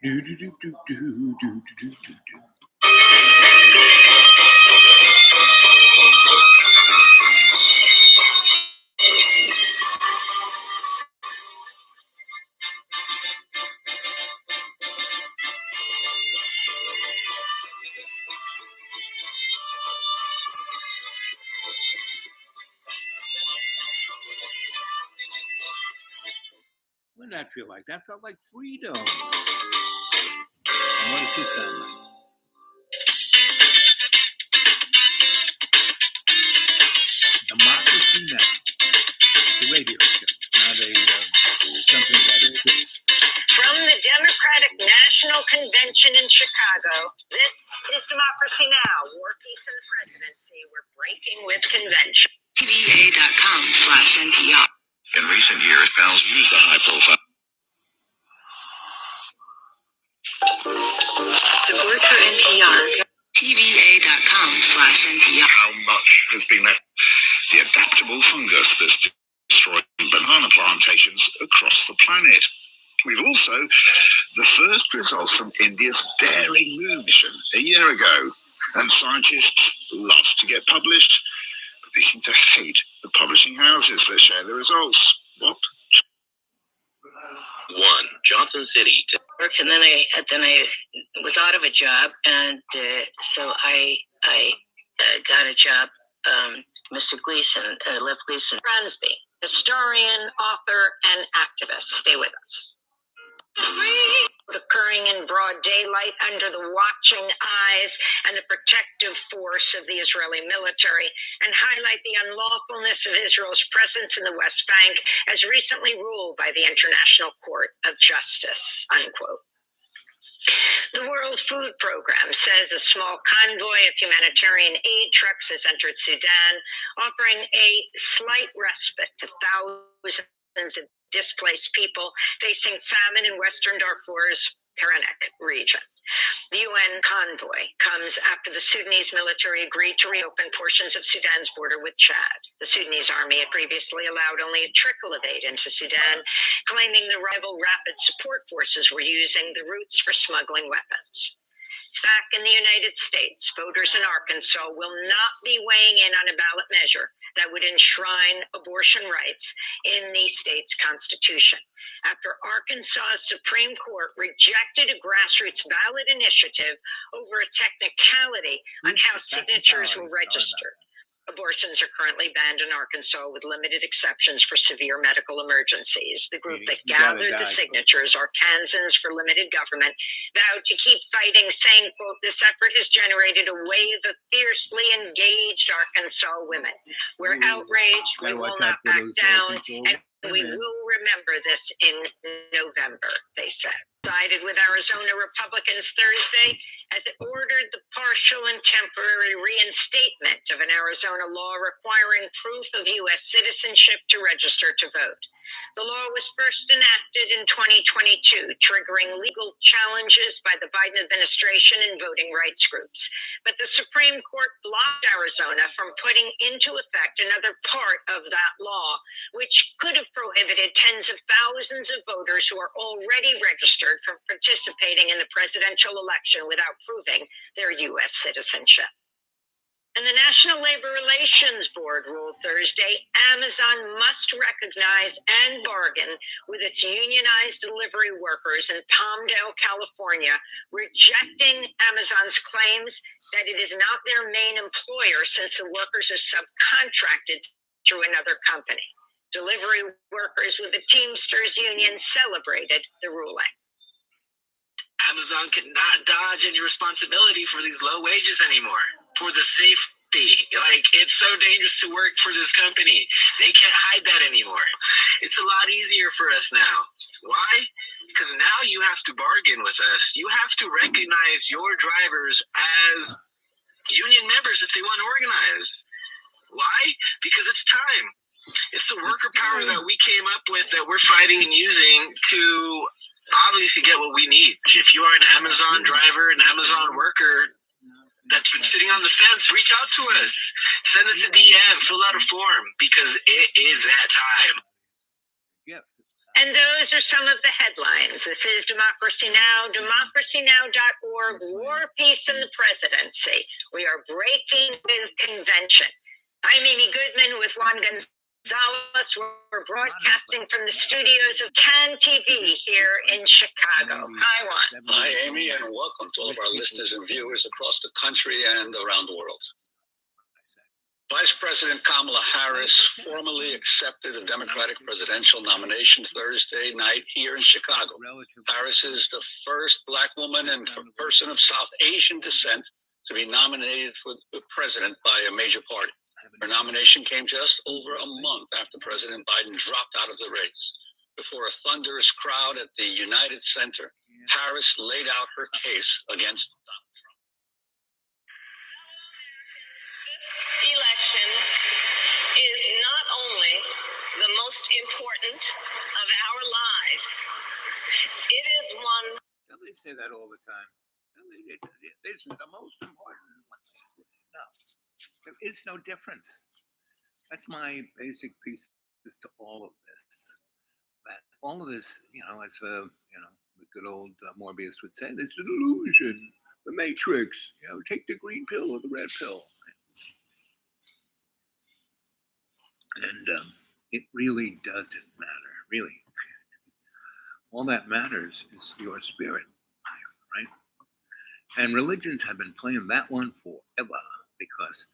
Do, do, do, do, do, do, do, do, do, do. What did that feel like? That felt like freedom. And what does this sound like? Democracy Now! It's a radio show, not a something that exists. From the Democratic National Convention in Chicago, this is Democracy Now! War, Peace, and Presidency. We're breaking with convention. TVA.com/NPR. In recent years, pals used the high-profile. Support for NPR. TVA.com/NPR. How much has been left? The adaptable fungus that's destroying banana plantations across the planet. We've also the first results from India's daring moon mission a year ago. And scientists love to get published, but they seem to hate the publishing houses that share the results. What? 1. Johnson City. And then I was out of a job, and so I got a job. Mr. Gleason, Lev Gleason, Ransby, historian, author, and activist. Stay with us. Occurring in broad daylight under the watching eyes and the protective force of the Israeli military, and highlight the unlawfulness of Israel's presence in the West Bank as recently ruled by the International Court of Justice, unquote. The World Food Program says a small convoy of humanitarian aid trucks has entered Sudan, offering a slight respite to thousands of displaced people facing famine in Western Darfur's Karanek region. The UN convoy comes after the Sudanese military agreed to reopen portions of Sudan's border with Chad. The Sudanese army had previously allowed only a trickle of aid into Sudan, claiming the rival rapid support forces were using the routes for smuggling weapons. Back in the United States, voters in Arkansas will not be weighing in on a ballot measure that would enshrine abortion rights in the state's constitution, after Arkansas's Supreme Court rejected a grassroots ballot initiative over a technicality on how signatures were registered. Abortions are currently banned in Arkansas with limited exceptions for severe medical emergencies. The group that gathered the signatures, Arkansans for Limited Government, vowed to keep fighting, saying, quote, "This effort has generated a wave of fiercely engaged Arkansas women. We're outraged, we will not back down, and we will remember this in November," they said. Sided with Arizona Republicans Thursday as it ordered the partial and temporary reinstatement of an Arizona law requiring proof of U.S. citizenship to register to vote. The law was first enacted in 2022, triggering legal challenges by the Biden administration and voting rights groups. But the Supreme Court blocked Arizona from putting into effect another part of that law, which could have prohibited tens of thousands of voters who are already registered from participating in the presidential election without proving their U.S. citizenship. And the National Labor Relations Board ruled Thursday Amazon must recognize and bargain with its unionized delivery workers in Palmdale, California, rejecting Amazon's claims that it is not their main employer since the workers are subcontracted through another company. Delivery workers with the Teamsters Union celebrated the ruling. Amazon cannot dodge any responsibility for these low wages anymore. For the safety, it's so dangerous to work for this company. They can't hide that anymore. It's a lot easier for us now. Why? Because now you have to bargain with us. You have to recognize your drivers as union members if they want to organize. Why? Because it's time. It's the worker power that we came up with that we're fighting and using to obviously get what we need. If you are an Amazon driver, an Amazon worker that's been sitting on the fence, reach out to us. Send us a DM, fill out a form, because it is that time. Yeah, And those are some of the headlines. This is Democracy Now!, democracynow.org, War, Peace, and the Presidency. We are breaking with convention. I'm Amy Goodman with Juan Gonzalez. We're broadcasting from the studios of Can TV here in Chicago. Hi, Juan. Hi, Amy, and welcome to all of our listeners and viewers across the country and around the world. Vice President Kamala Harris formally accepted the Democratic presidential nomination Thursday night here in Chicago. Harris is the first Black woman and person of South Asian descent to be nominated for president by a major party. Her nomination came just over a month after President Biden dropped out of the race. Before a thunderous crowd at the United Center, Harris laid out her case against Donald Trump. This election is not only the most important of our lives, it is one. Don't they say that all the time? This is the most important one. No. There is no difference. That's my basic piece to all of this. That all of this, as the good old Morbius would say, it's an illusion, the Matrix. Take the green pill or the red pill. And it really doesn't matter. Really, all that matters is your spirit, right? And religions have been playing that one forever. Because,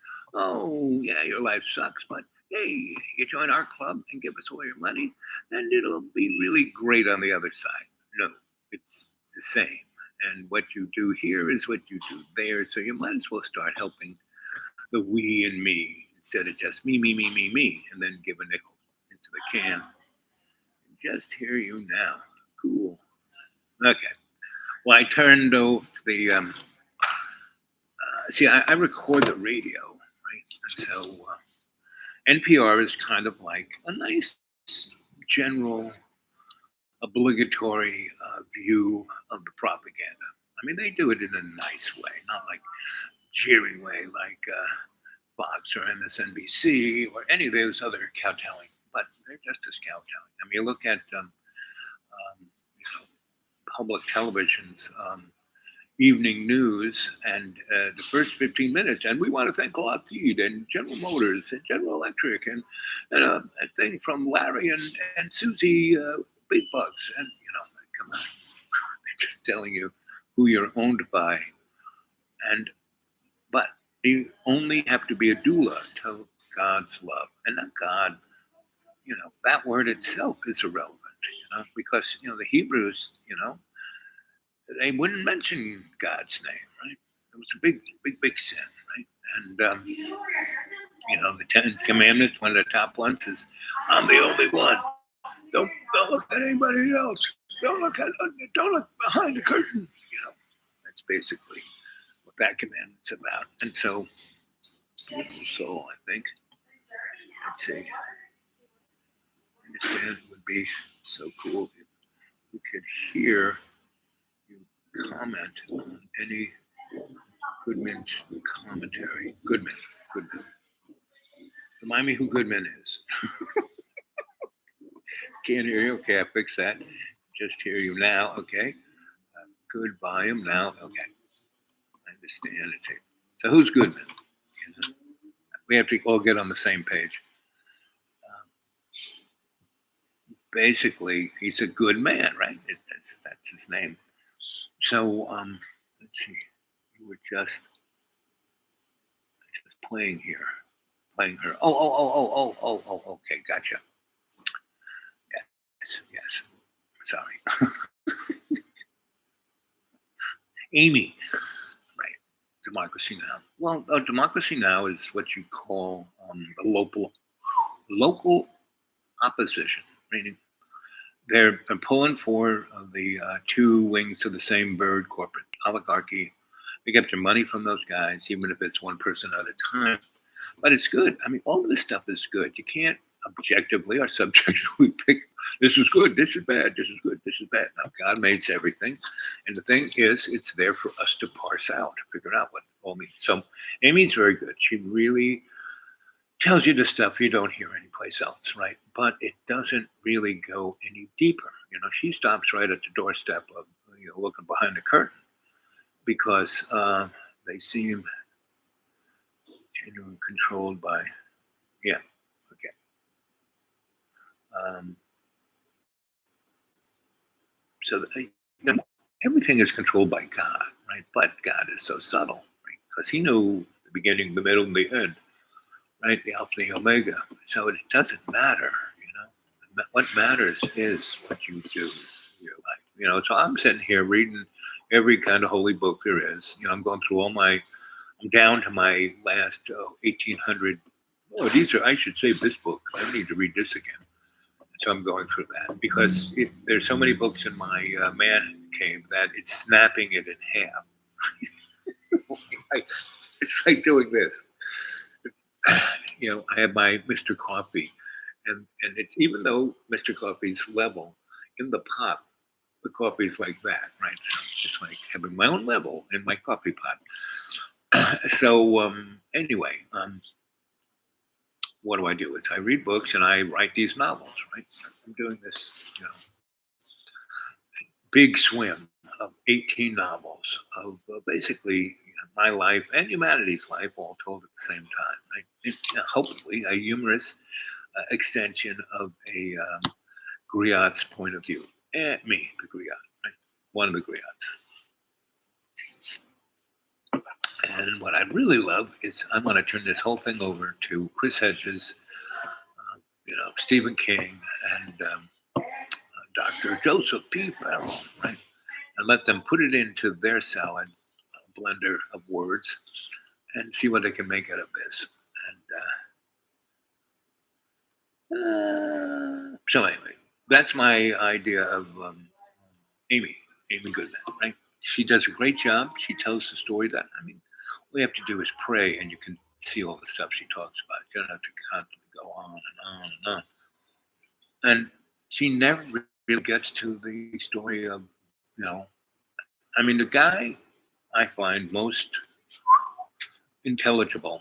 your life sucks, but hey, you join our club and give us all your money, and it'll be really great on the other side. No, it's the same. And what you do here is what you do there. So you might as well start helping the we and me instead of just me, and then give a nickel into the can. Just hear you now. Cool. Okay. Well, I turned over the... See, I record the radio, right? And so NPR is kind of like a nice, general, obligatory view of the propaganda. I mean, they do it in a nice way, not like jeering way like Fox or MSNBC or any of those other cowtelling, but they're just as cowtelling. I mean, you look at public television's evening news and the first 15 minutes, and we want to thank Lockheed and General Motors and General Electric and a thing from Larry and Susie Big Bucks, and come on, they're just telling you who you're owned by, but you only have to be a doula to God's love, and not God. That word itself is irrelevant, because the Hebrews, they wouldn't mention God's name, right? It was a big sin, right? And, the 10 Commandments, one of the top ones is, I'm the only one. Don't look at anybody else. Don't look behind the curtain. That's basically what that commandment's about. And so I think, let's see, I understand it would be so cool if we could hear comment on any Goodman's commentary. Goodman. Remind me who Goodman is. Can't hear you. Okay, I fixed that. Just hear you now. Okay. Good volume now. Okay. I understand. So who's Goodman? We have to all get on the same page. Basically, he's a good man, right? That's his name. So let's see. You were just playing her. Oh. Okay, gotcha. Yes. Sorry. Amy, right? Democracy Now. Well, Democracy Now is what you call the local opposition, meaning they're pulling for the two wings of the same bird, corporate oligarchy. They get their money from those guys, even if it's one person at a time. But it's good. I mean, all of this stuff is good. You can't objectively or subjectively pick, this is good, this is bad, this is good, this is bad. Now, God made everything. And the thing is, it's there for us to parse out, figure out what it all means. So Amy's very good. She really tells you the stuff you don't hear anyplace else, right? But it doesn't really go any deeper. She stops right at the doorstep of, looking behind the curtain because they seem genuinely controlled by, yeah, okay. So everything is controlled by God, right? But God is so subtle, right? Because He knew the beginning, the middle, and the end, right? The Alpha and the Omega. So it doesn't matter, What matters is what you do in your life, So I'm sitting here reading every kind of holy book there is. I'm going through I'm down to my last 1800. Oh, I should save this book. I need to read this again. So I'm going through that because there's so many books in my man cave that it's snapping it in half. It's like doing this. I have my Mr. Coffee, and it's even though Mr. Coffee's level in the pot, the coffee is like that, right? So it's like having my own level in my coffee pot. So anyway, what do I do? Is I read books and I write these novels, right? I'm doing this, big swim of 18 novels of basically my life and humanity's life all told at the same time, right? Hopefully a humorous extension of a griot's point of view. Me, the griot, right? One of the griots. And what I really love is I want to turn this whole thing over to Chris Hedges, Stephen King, and Dr. Joseph P. Farrell, right? And let them put it into their salad blender of words and see what they can make out of this. And so anyway, that's my idea of Amy Goodman, right? She does a great job. She tells the story that, all you have to do is pray and you can see all the stuff she talks about. You don't have to constantly go on and on and on. And she never really gets to the story of, the guy I find most intelligible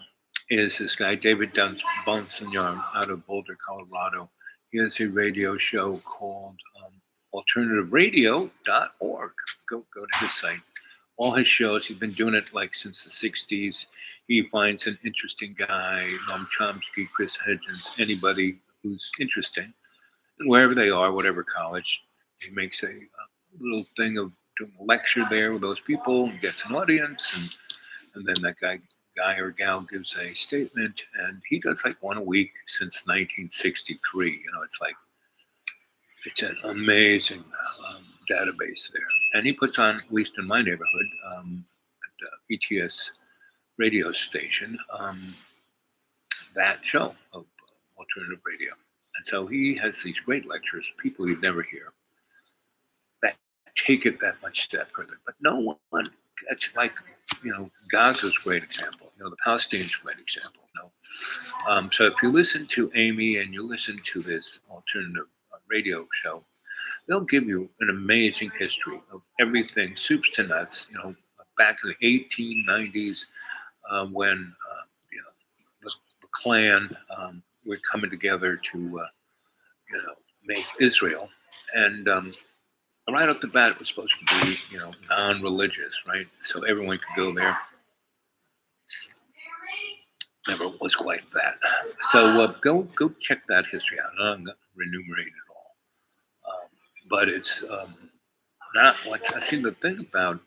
is this guy, David Bonsignor, out of Boulder, Colorado. He has a radio show called alternativeradio.org. Go to his site. All his shows, he's been doing it like since the 60s. He finds an interesting guy, Noam Chomsky, Chris Hedges, anybody who's interesting. And wherever they are, whatever college, he makes a little thing of doing a lecture there with those people and gets an audience. And then that guy or gal gives a statement. And he does like one a week since 1963. It's an amazing database there. And he puts on, at least in my neighborhood, at the ETS radio station, that show of alternative radio. And so he has these great lectures, people you'd never hear, that take it that much step further. But no one, it's like, Gaza's a great example. The Palestinians a great example. So if you listen to Amy and you listen to this alternative radio show, they'll give you an amazing history of everything, soups to nuts. Back in the 1890s, when the Klan were coming together to make Israel, and right off the bat, it was supposed to be non-religious, right? So everyone could go there. Never was quite that. So go check that history out. I'm not going to enumerate it all. But it's not like, I see the thing about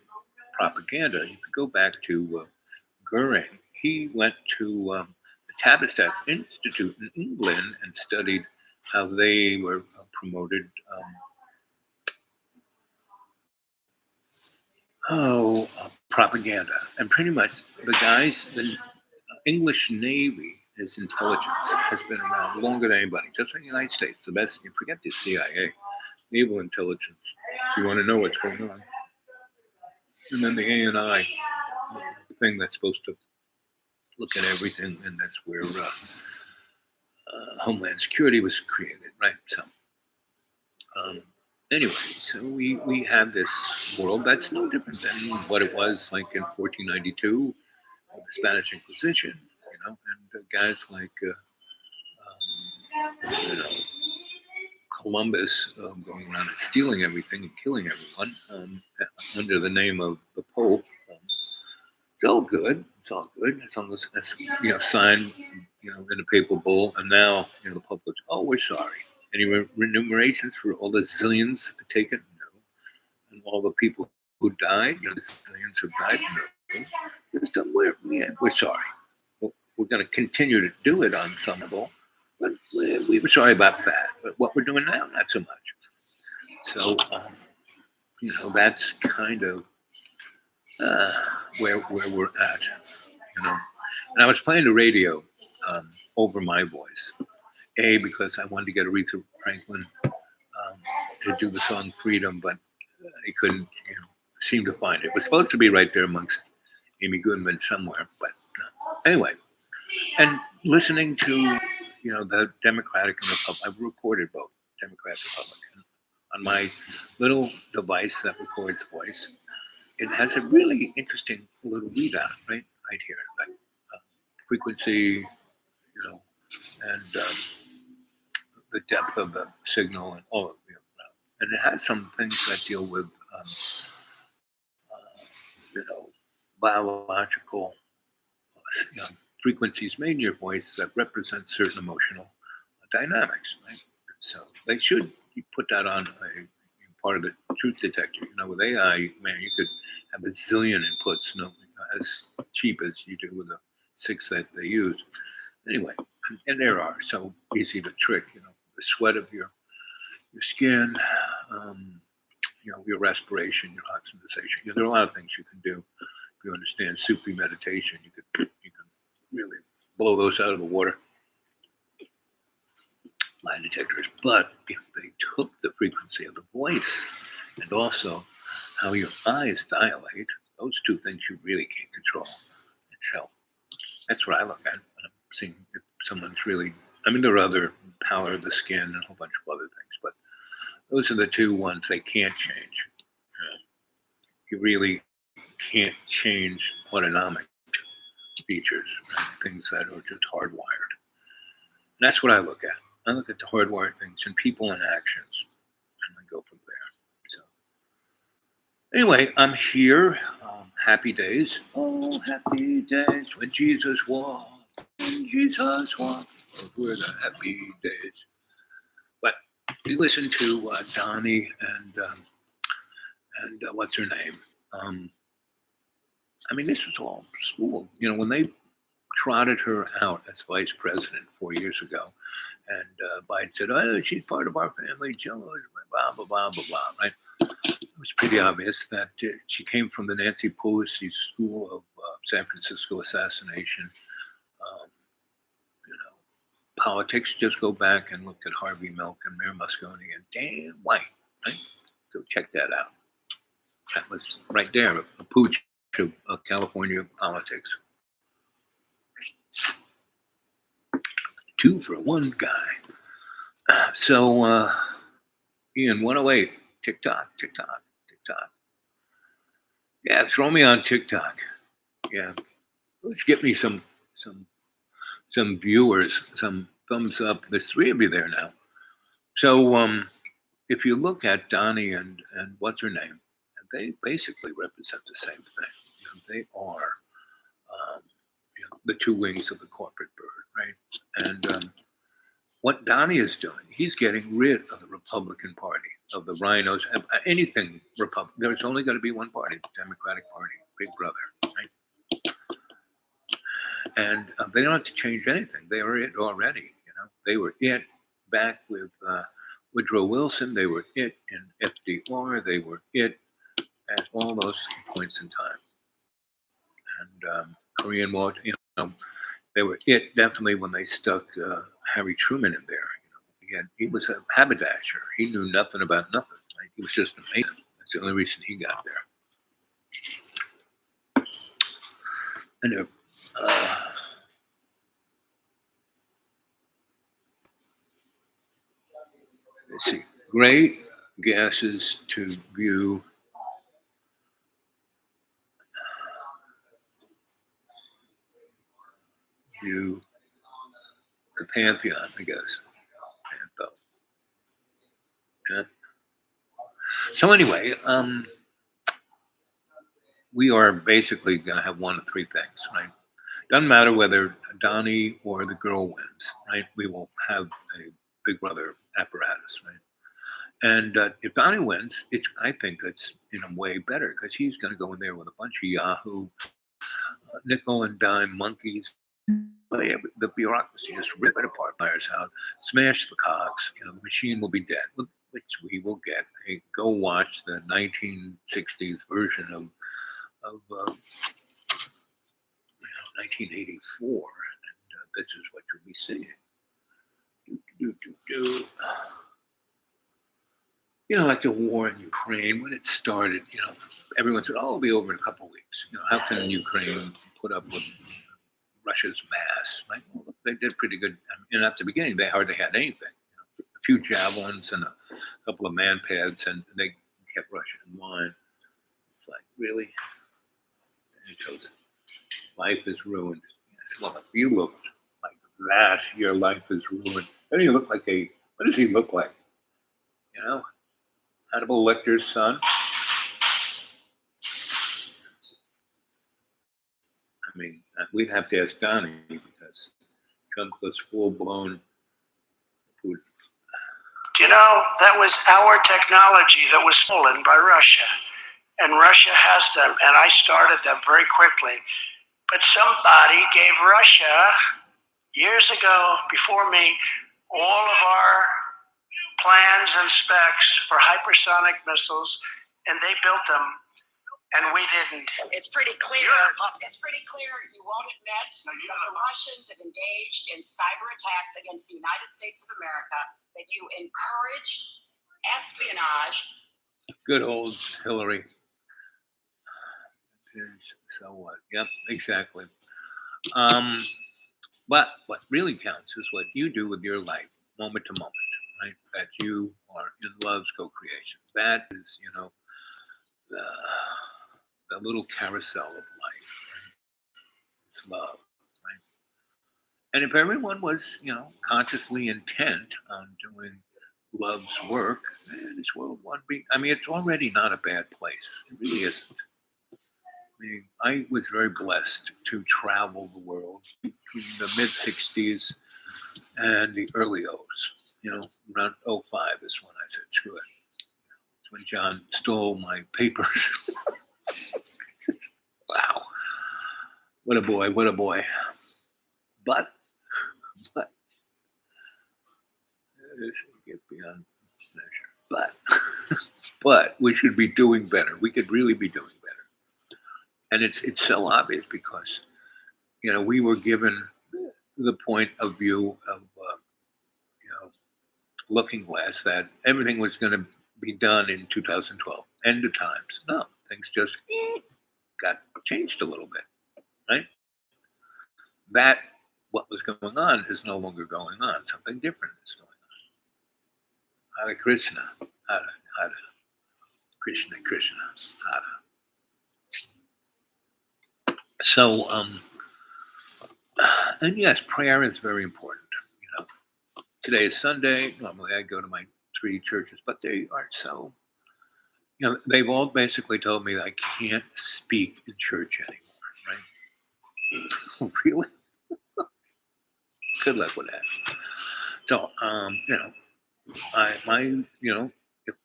propaganda. If you go back to Goering, he went to the Tavistock Institute in England and studied how they were promoted propaganda. And pretty much the English Navy, as intelligence, has been around longer than anybody, just like the United States. The best, you forget the CIA, naval intelligence. You want to know what's going on. And then the ANI, the thing that's supposed to look at everything, and that's where Homeland Security was created, right? So anyway, so we have this world that's no different than what it was like in 1492, the Spanish Inquisition, and guys like you know, Columbus going around and stealing everything and killing everyone under the name of the Pope. It's all good. It's all good as long as it's, you know, signed, you know, in a papal bull. And now, you know, the Pope goes, "Oh, we're sorry. Any remunerations for all the zillions taken? No. And all the people who died, you know, the zillions who died? No. Just, we're sorry. We're going to continue to do it on some level, but we were sorry about that. But what we're doing now, not so much." So, you know, that's kind of where we're at, you know. And I was playing the radio over my voice, because I wanted to get Aretha Franklin to do the song "Freedom," but I couldn't, you know, seem to find it. It was supposed to be right there amongst Amy Goodman somewhere, but anyway. And listening to, you know, the Democratic and Republican, I've recorded both Democrat, Republican on my little device that records voice. It has a really interesting little readout right here, like frequency, you know, and the depth of the signal and all of it. And it has some things that deal with, you know, biological, you know, frequencies made in your voice that represent certain emotional dynamics, right? So they should put that on a part of the truth detector. You know, with AI, man, you could have a zillion inputs, you know, as cheap as you do with the 6 that they use. Anyway, and there are so easy to trick. You know, the sweat of your skin, you know, your respiration, your oxidization. You know, there are a lot of things you can do. If you understand Sufi meditation, you can really blow those out of the water. Lie detectors. But if they took the frequency of the voice and also how your eyes dilate, those two things you really can't control. So that's what I look at when I'm seeing if someone's really, I mean, there are other power of the skin and a whole bunch of other things, but those are the two ones they can't change. You really can't change autonomic features, right? Things that are just hardwired. And that's what I look at. I look at the hardwired things and people and actions, and I go from there. So, anyway, I'm here. Happy days. Oh, happy days when Jesus walked. When Jesus walked. Those were the happy days. But we listened to Donnie and what's her name? I mean, this was all school. You know, when they trotted her out as vice president 4 years ago, and Biden said, "Oh, she's part of our family, Joe," blah blah blah blah blah. Right? It was pretty obvious that she came from the Nancy Pelosi school of San Francisco assassination. You know, politics. Just go back and look at Harvey Milk and Mayor Moscone and Dan White. Right? Go check that out. That was right there, a pooch of California politics. 2 for 1 guy. So, Ian, 108, TikTok. Yeah, throw me on TikTok. Yeah, let's get me some viewers, some thumbs up. There's 3 of you there now. So, if you look at Donnie and what's her name, they basically represent the same thing. You know, they are you know, the 2 wings of the corporate bird, right? And what Donnie is doing, he's getting rid of the Republican Party, of the rhinos, anything Republican. There's only going to be one party, the Democratic Party, Big Brother, right? And they don't have to change anything. They are it already. You know, they were it back with Woodrow Wilson. They were it in FDR. They were it at all those points in time. And Korean War, you know, they were it definitely when they stuck Harry Truman in there. You know, he was a haberdasher. He knew nothing about nothing. Right? He was just amazing. That's the only reason he got there. And let's see, great gases to view. The Pantheon, I guess. Yeah. So anyway, we are basically going to have one of three things, right? Doesn't matter whether Donnie or the girl wins, right? We will have a Big Brother apparatus, right? And if Donnie wins, I think it's in a way better because he's going to go in there with a bunch of Yahoo, nickel and dime monkeys. The bureaucracy, just rip it apart, fires out, smash the cogs. The machine will be dead, which we will get. Hey, go watch the 1960s version of 1984, and this is what you'll be seeing. Like the war in Ukraine, when it started, everyone said, "Oh, it'll be over in a couple of weeks." How can Ukraine put up with Russia's mass? Like, well, they did pretty good. And at the beginning, they hardly had anything. A few javelins and a couple of man pads, and they kept Russia in line. It's like, really? And he goes, life is ruined. I said, well, if you look like that, your life is ruined. Doesn't he look like what does he look like? Hannibal Lecter's son? I mean, we'd have to ask Donnie because Trump was full-blown food. That was our technology that was stolen by Russia. And Russia has them, and I started them very quickly. But somebody gave Russia, years ago, before me, all of our plans and specs for hypersonic missiles, and they built them, and we didn't. It's pretty clear. You won't admit that the Russians have engaged in cyber attacks against the United States of America, that you encouraged espionage. Good old Hillary. So what? Yep, exactly. But what really counts is what you do with your life, moment to moment, right? That you are in love's co-creation. That is, the little carousel of life. Right? It's love, right? And if everyone was, consciously intent on doing love's work, this world would be. I mean, it's already not a bad place. It really isn't. I was very blessed to travel the world between the mid 60s and the early O's. Around 05 is when I said, screw it. It's when John stole my papers. Wow. What a boy, what a boy. But, this will get beyond measure. But we should be doing better. We could really be doing better. And it's so obvious because, we were given the point of view of, Looking Glass that everything was going to be done in 2012. End of times. No, things just got changed a little bit, right? That what was going on is no longer going on. Something different is going on. Hare Krishna, Hare Krishna, Krishna, Hare. So, and yes, prayer is very important. Today is Sunday. Normally I go to my 3 churches, but they aren't so, they've all basically told me that I can't speak in church anymore, right? Really? Good luck with that. So,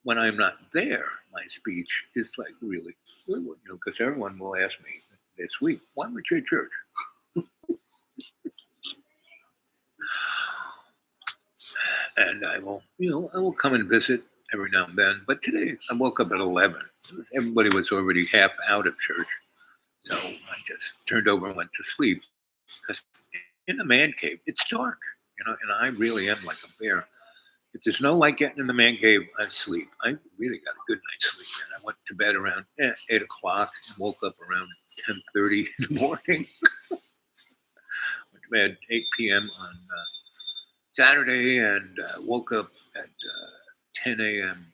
when I'm not there, my speech is like really, because everyone will ask me this week, why would you at church? And I will come and visit every now and then. But today I woke up at 11. Everybody was already half out of church. So I just turned over and went to sleep. Because in the man cave, it's dark, and I really am like a bear. If there's no light getting in the man cave, I sleep. I really got a good night's sleep. And I went to bed around 8 o'clock and woke up around 10:30 in the morning. Went to bed 8 p.m. on Saturday and woke up at 10 a.m.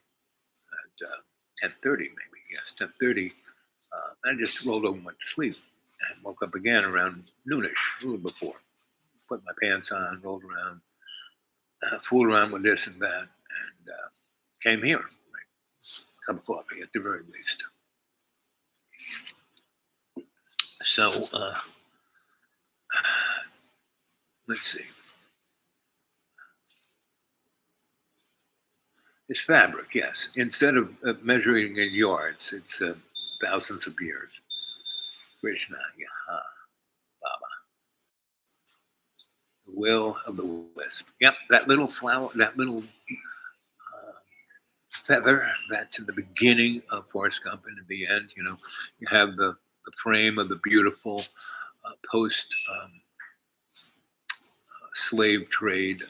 at 10:30 maybe. Yes, 10:30. I just rolled over and went to sleep and woke up again around noonish, a little before. Put my pants on, rolled around, fooled around with this and that, and came here. Right? Cup of coffee at the very least. So let's see. It's fabric, yes. Instead of measuring in yards, it's thousands of years. Krishna, Yaha, Baba. The will of the wisp. Yep, that little flower, that little feather, that's in the beginning of Forrest Gump, and at the end, you have the frame of the beautiful post slave trade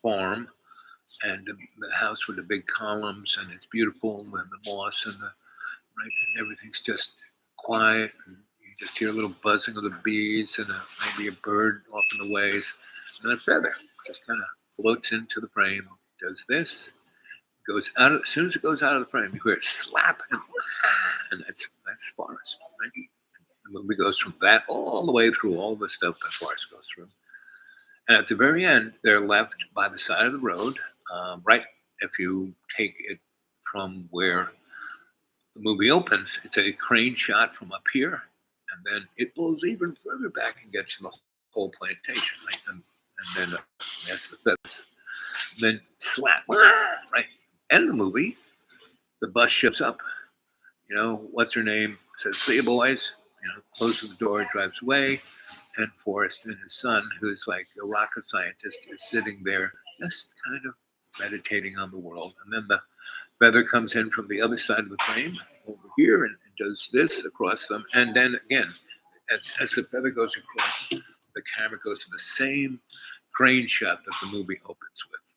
farm, and the house with the big columns, and it's beautiful, and the moss and and everything's just quiet, and you just hear a little buzzing of the bees, and maybe a bird off in the ways, and a feather just kind of floats into the frame, does this, goes out. As soon as it goes out of the frame, you hear it slap, and that's Forrest. Right? The movie goes from that all the way through all the stuff that Forrest goes through. And at the very end, they're left by the side of the road, right? If you take it from where the movie opens, it's a crane shot from up here, and then it blows even further back and gets the whole plantation, right? And then that's the feathers. Then slap, right? End of the movie, the bus shows up. What's her name? Says, "See you, boys." Closes the door, drives away, and Forrest and his son, who's like a rocket scientist, is sitting there just kind of meditating on the world. And then the feather comes in from the other side of the frame over here and does this across them. And then again, as the feather goes across, the camera goes to the same crane shot that the movie opens with.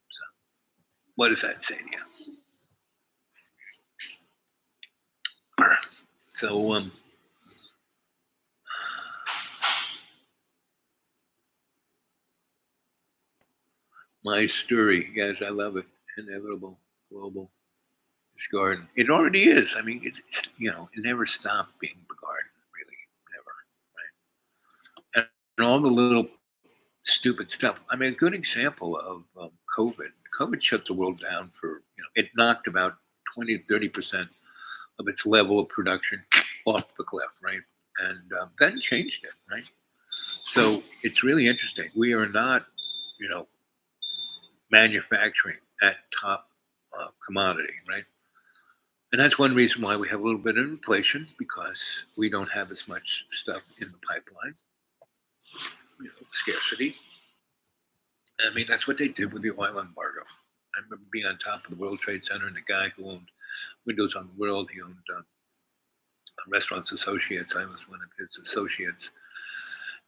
So, what does that say to you? All right. So, my story, guys, I love it. Inevitable, global, this garden. It already is. I mean, it's it never stopped being the garden, really, never, right? And all the little stupid stuff. I mean, a good example of COVID. COVID shut the world down for, it knocked about 20 to 30% of its level of production off the cliff, right? And then changed it, right? So it's really interesting. We are not, manufacturing at top commodity, right? And that's one reason why we have a little bit of inflation, because we don't have as much stuff in the pipeline, scarcity. I mean, that's what they did with the oil embargo. I remember being on top of the World Trade Center, and the guy who owned Windows on the World, he owned Restaurants Associates. I was one of his associates.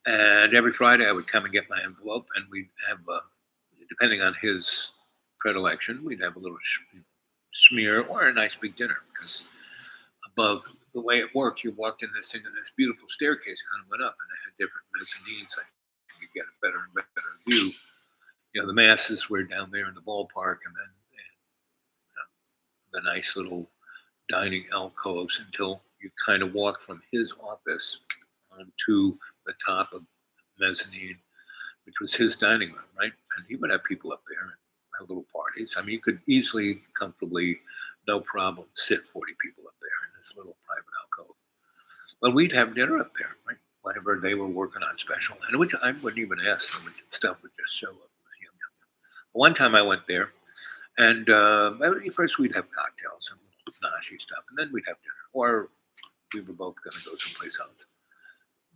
And every Friday I would come and get my envelope, and we'd have, depending on his predilection, we'd have a little smear or a nice big dinner, because above the way it worked, you walked in this thing, and this beautiful staircase kind of went up, and it had different mezzanines. I think you get a better and better view. The masses were down there in the ballpark, and then the nice little dining alcoves, until you kind of walk from his office onto the top of mezzanine, which was his dining room, right? And he would have people up there and have little parties. I mean, you could easily, comfortably, no problem, sit 40 people up there in this little private alcove. But we'd have dinner up there, right? Whatever they were working on special, and which I wouldn't even ask them. Stuff would just show up. One time I went there, and first we'd have cocktails and nashi stuff, and then we'd have dinner, or we were both going to go someplace else.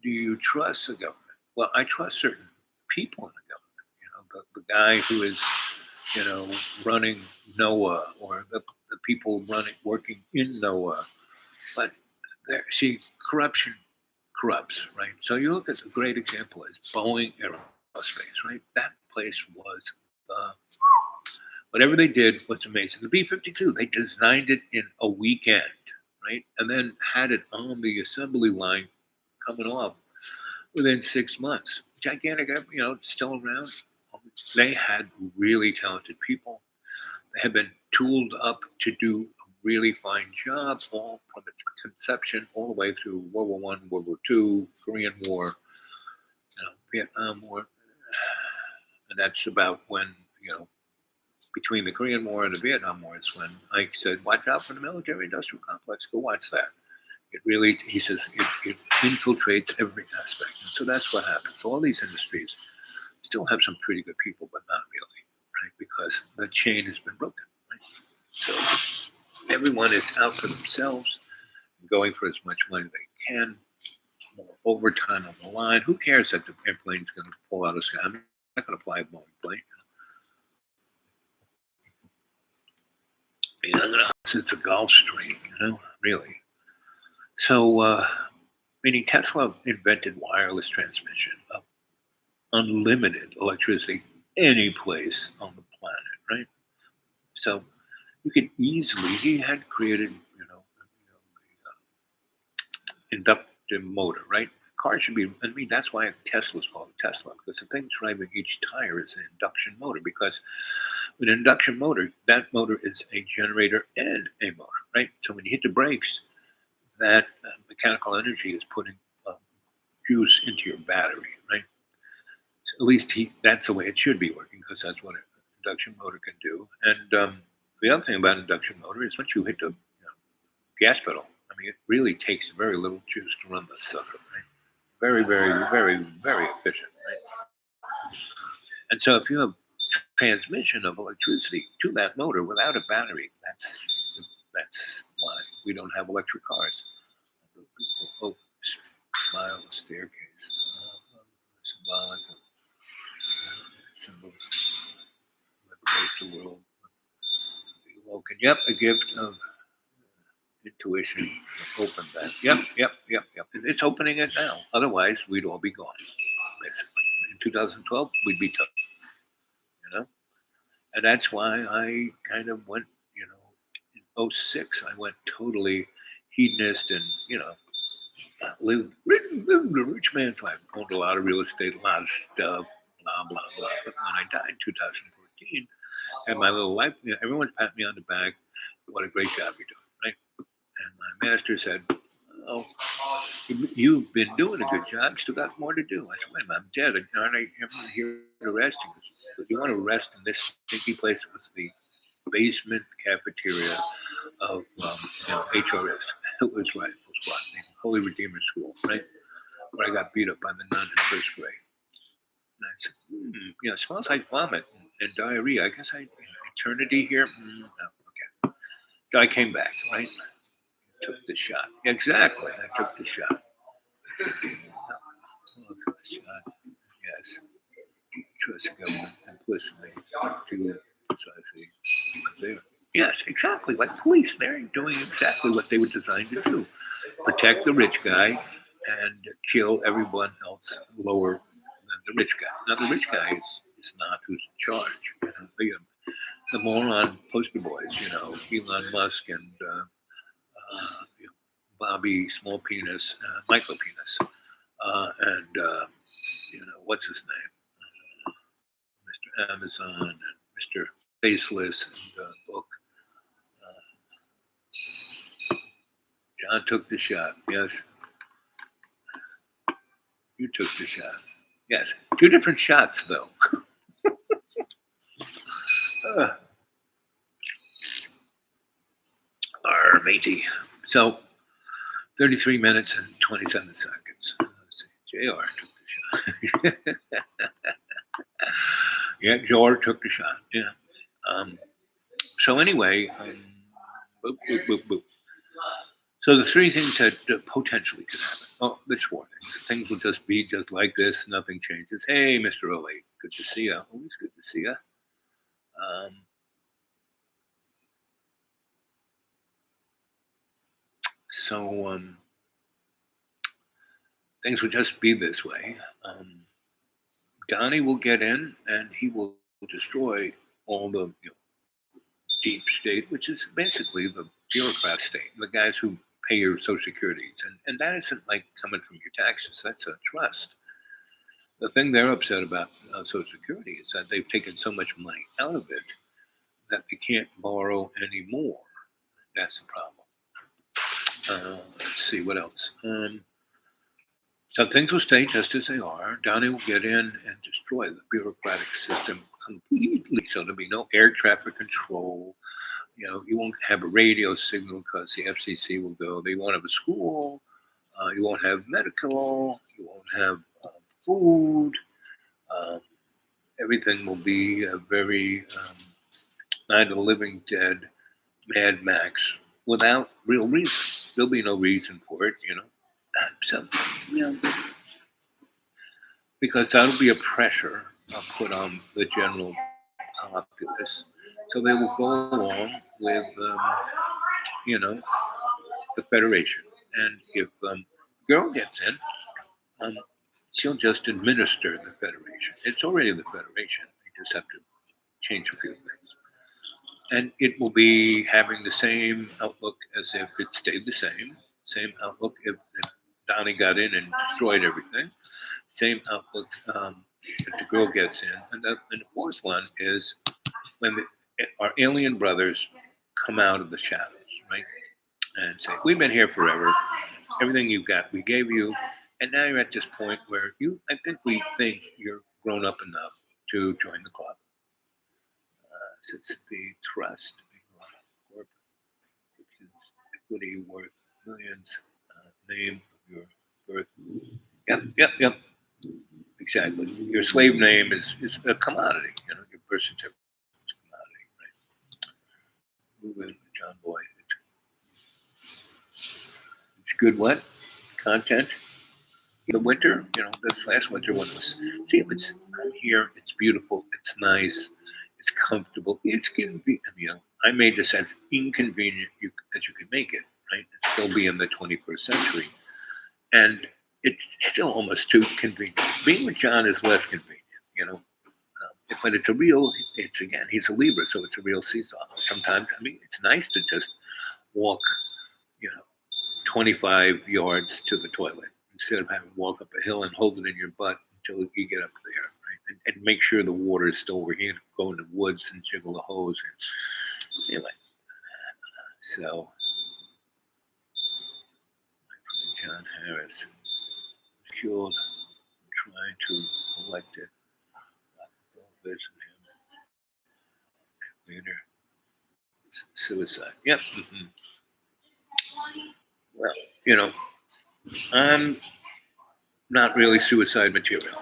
Do you trust the government? Well, I trust certain people in the government. The guy who is, running NOAA, or the people working in NOAA. But corruption corrupts, right? So you look at a great example is Boeing Aerospace, right? That place was whatever they did was amazing. The B-52, they designed it in a weekend, right? And then had it on the assembly line coming off within 6 months. Gigantic, still around. They had really talented people. They had been tooled up to do a really fine job, all from its conception all the way through World War I, World War II, Korean War, Vietnam War. And that's about when, between the Korean War and the Vietnam War is when Ike said, watch out for the military-industrial complex. Go watch that. It really, he says, it infiltrates every aspect. And so that's what happens. All these industries still have some pretty good people, but not really, right? Because the chain has been broken, right? So everyone is out for themselves, going for as much money they can, more overtime on the line. Who cares that the airplane's going to fall out of the sky? I'm not going to fly a Boeing plane. I mean, I'm going to, it's a Gulfstream, really. So, meaning Tesla invented wireless transmission of unlimited electricity any place on the planet, right? So you could easily, he had created, the inductive motor, right? The car should be, I mean, that's why Tesla's called a Tesla, because the thing driving each tire is an induction motor, because with an induction motor, that motor is a generator and a motor, right? So when you hit the brakes, that mechanical energy is putting juice into your battery, right? So at least that's the way it should be working, because that's what an induction motor can do. And the other thing about an induction motor is once you hit the gas pedal, I mean, it really takes very little juice to run the sucker, right? Very, very, very, very efficient, right? And so if you have transmission of electricity to that motor without a battery, that's why we don't have electric cars. Oh, smile, staircase, symbolic symbols, liberate the world. Be awoken. Yep, a gift of intuition. Open that. Yep. It's opening it now. Otherwise, we'd all be gone. Basically, in 2012, we'd be tough. And that's why I kind of went, in 06, I went totally hedonist and, lived the rich man's life. Owned a lot of real estate, a lot of stuff, blah, blah, blah. But when I died in 2014, and my little life, everyone's patting me on the back. What a great job you're doing, right? And my master said, oh, you've been doing a good job. Still got more to do. I said, wait a minute, I'm dead. Aren't I ever here to rest? If you want to rest in this stinky place, it was the basement cafeteria of HRS, Hitler's Rifle Squad, Holy Redeemer School, right? Where I got beat up by the nun in first grade. And I said, it smells like vomit and diarrhea. I guess eternity here? No, okay. So I came back, right? Took the shot. Exactly, I took the shot. Yes. Trust government implicitly to precisely there. Yes, exactly. Like police, they're doing exactly what they were designed to do: protect the rich guy and kill everyone else lower than the rich guy. Now, the rich guy is not who's in charge. The moron poster boys, Elon Musk and Bobby Small Penis, Micro Penis, and what's his name? Mr. Amazon and Mr. Faceless and book. John took the shot. Yes. You took the shot. Yes. 2 different shots, though. Our matey. So, 33 minutes and 27 seconds. Let's see. JR took the shot. Yeah, George took the shot. Yeah. So anyway, boop, boop, boop, boop. So the 3 things that potentially could happen. Oh, there's 4 things. Things will just be just like this. Nothing changes. Hey, Mr. Ole, good to see you. Always good to see you. So things will just be this way. Donnie will get in and he will destroy all the deep state, which is basically the bureaucrat state, the guys who pay your Social Security. And that isn't like coming from your taxes. That's a trust. The thing they're upset about Social Security is that they've taken so much money out of it that they can't borrow anymore. That's the problem. Let's see, what else? So things will stay just as they are. Donnie will get in and destroy the bureaucratic system completely. So there'll be no air traffic control. You know, you won't have a radio signal because the FCC will go. They won't have a school. You won't have medical. You won't have food. Um, Everything will be a very Night of the Living Dead, Mad Max, without real reason. There'll be no reason for it, you know. So, you know, because that'll be a pressure put on the general populace. So they will go along with, you know, the Federation. And if girl gets in, she'll just administer the Federation. It's already the Federation. They just have to change a few things. And it will be having the same outlook as if it stayed the same outlook if Donnie got in and destroyed everything, same outlook if the girl gets in. And the fourth one is when our alien brothers come out of the shadows, right? And say, we've been here forever. Everything you've got, we gave you. And now you're at this point where I think we think you're grown up enough to join the club. Since the trust, corporate, which is equity worth millions, name of your birth. Yep. Exactly. Your slave name is a commodity. You know, your birth certificate is a commodity, right? Move in, John Boy. It's good what? Content. The winter, you know, this last winter one was, I'm here, it's beautiful, it's nice, it's comfortable, it's convenient. You know, I made this as inconvenient as you could make it, right? And still be in the 21st century. And it's still almost too convenient. Being with John is less convenient, you know. But it's again, he's a Libra, so it's a real seesaw. Sometimes, I mean, it's nice to just walk, you know, 25 yards to the toilet instead of having to walk up a hill and hold it in your butt until you get up there, right? And make sure the water is still where you go in the woods and jiggle the hose. Anyway, so John Harris was killed trying to elect it. Vision him later. Suicide. Yep. Mm-hmm. Well, you know, I'm not really suicide material.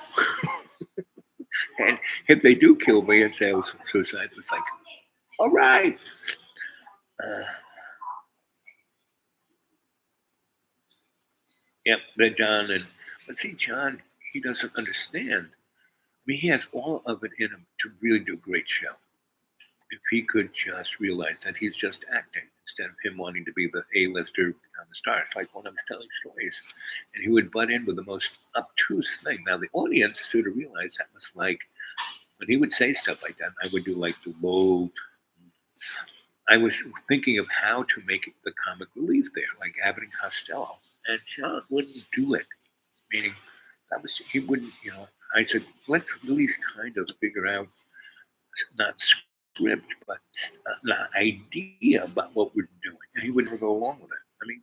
And if they do kill me and say I was suicide, it's like, all right. Yep, but John, but see, John, he doesn't understand. I mean, he has all of it in him to really do a great show. If he could just realize that he's just acting instead of him wanting to be the A-lister on the star. It's like when I was telling stories, and he would butt in with the most obtuse thing. Now, the audience sort of realized that was like, when he would say stuff like that, I would do like the low. I was thinking of how to make the comic relief there, like Abbott and Costello. And John wouldn't do it, meaning he wouldn't, you know. I said, let's at least kind of figure out, not script, but the idea about what we're doing. And he would never go along with it. I mean,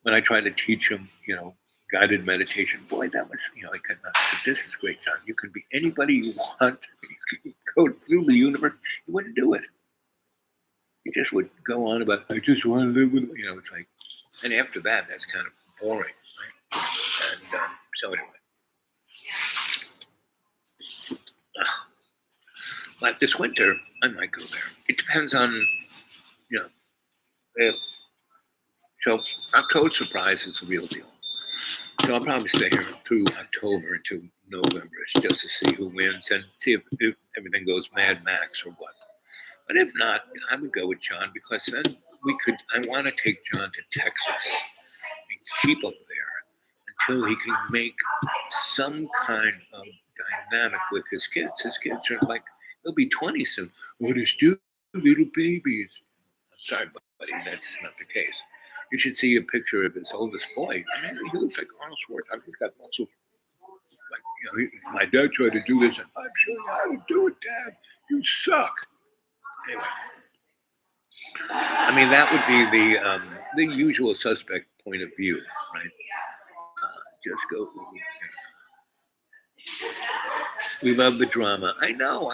when I tried to teach him, you know, guided meditation, boy, that was, you know, I said, this is great, John. You can be anybody you want. You can go through the universe. He wouldn't do it. He just would go on about, I just want to live with, you know, it's like, and after that, that's kind of boring, right? And so anyway. But this winter, I might go there. It depends on, you know, so October surprise is the real deal. So I'll probably stay here through October into November just to see who wins and see if everything goes Mad Max or what. But if not, I would go with John because then I want to take John to Texas and keep up there until he can make some kind of dynamic with his kids. His kids are like, they'll be 20 soon. What is two little babies? I'm sorry, buddy, that's not the case. You should see a picture of his oldest boy. I mean, he looks like Arnold Schwarzenegger. He's got muscles. Like, you know, my dad tried to do this, and I'm showing you how to do it, Dad. You suck. Anyway, I mean, that would be the usual suspect point of view, right? Just go. You know. We love the drama. I know.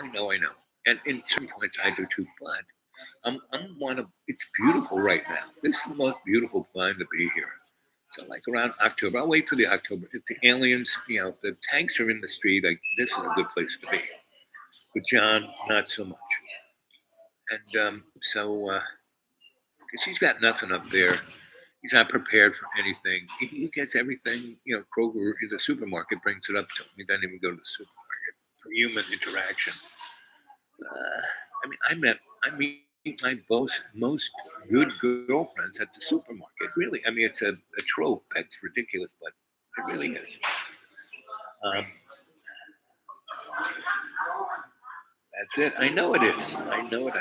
And in some points I do too, but I'm one of, it's beautiful right now. This is the most beautiful time to be here. So like around October, I'll wait for the October. If the aliens, the tanks are in the street, like this is a good place to be. With John, not so much. And because he's got nothing up there. He's not prepared for anything. He gets everything, Kroger, the supermarket brings it up to him. He doesn't even go to the supermarket for human interaction. I meet my most good girlfriends at the supermarket. Really, it's a trope. That's ridiculous, but it really is. That's it. I know it is. I know it.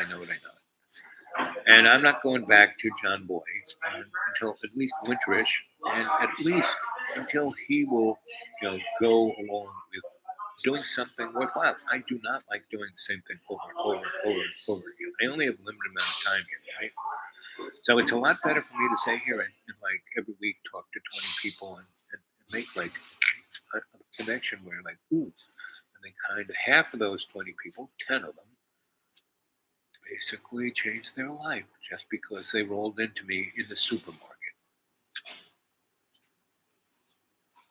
And I'm not going back to John Boy until at least winterish, and at least until he will, go along with doing something worthwhile. I do not like doing the same thing over and over and over again. I only have a limited amount of time here, right? So it's a lot better for me to stay here and like every week talk to 20 people and make like a connection where like, ooh, and then kind of half of those 20 people, 10 of them, basically changed their life just because they rolled into me in the supermarket.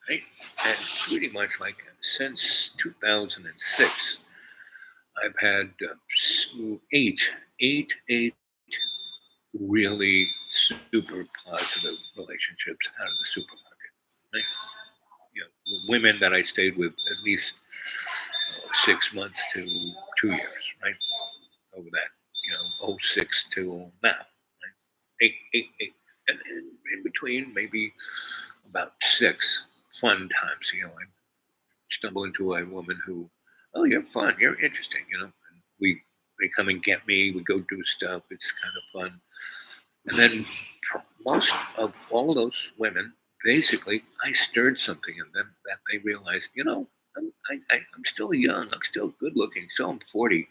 Right? And pretty much like since 2006, I've had eight really super positive relationships out of the supermarket. Right? Women that I stayed with at least 6 months to 2 years, right? Over that, 06 till now, right? Eight. And in between, maybe about 6 fun times. I stumble into a woman who, oh, you're fun, you're interesting, and they come and get me, we go do stuff, it's kind of fun. And then most of all of those women, basically, I stirred something in them that they realized, I'm still young, I'm still good looking, so I'm 40.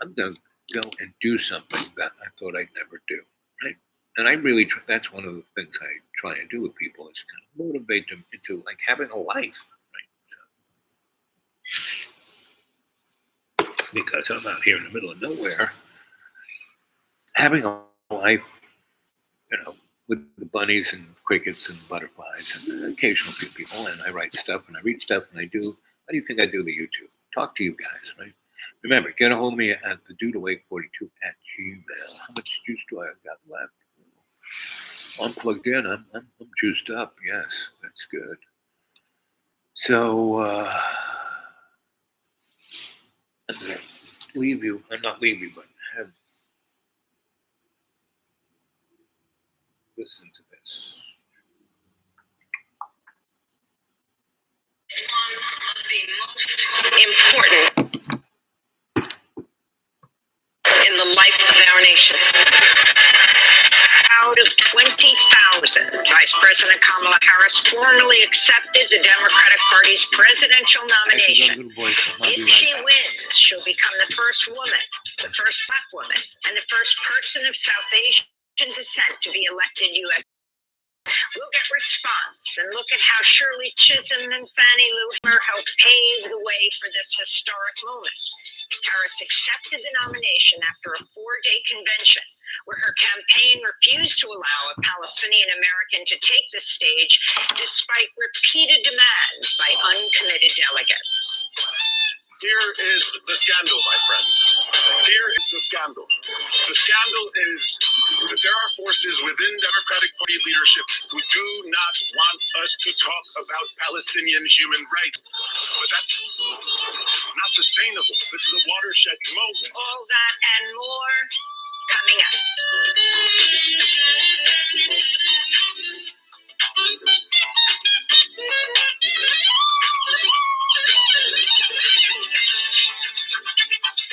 I'm going to go and do something that I thought I'd never do, right? And I really, that's one of the things I try and do with people is kind of motivate them into like having a life, right? Because I'm out here in the middle of nowhere, having a life, with the bunnies and crickets and butterflies and occasional few people, and I write stuff and I read stuff and I do. How do you think I do the YouTube? Talk to you guys, right? Remember, get a hold of me at thedudewake42@gmail. How much juice do I got left? I'm plugged in. I'm juiced up. Yes, that's good. So I'm gonna leave you. I'm not leave you, but have listen to this. One of the most important in the life of our nation. Out of 20,000, Vice President Kamala Harris formally accepted the Democratic Party's presidential nomination. If she wins, she'll become the first woman, the first Black woman, and the first person of South Asian descent to be elected U.S. We'll get response and look at how Shirley Chisholm and Fannie Lou Hamer helped pave the way for this historic moment. Harris accepted the nomination after a 4-day convention where her campaign refused to allow a Palestinian American to take the stage despite repeated demands by uncommitted delegates. Here is the scandal, my friends. Here is the scandal. The scandal is that there are forces within Democratic Party leadership who do not want us to talk about Palestinian human rights. But that's not sustainable. This is a watershed moment. All that and more coming up.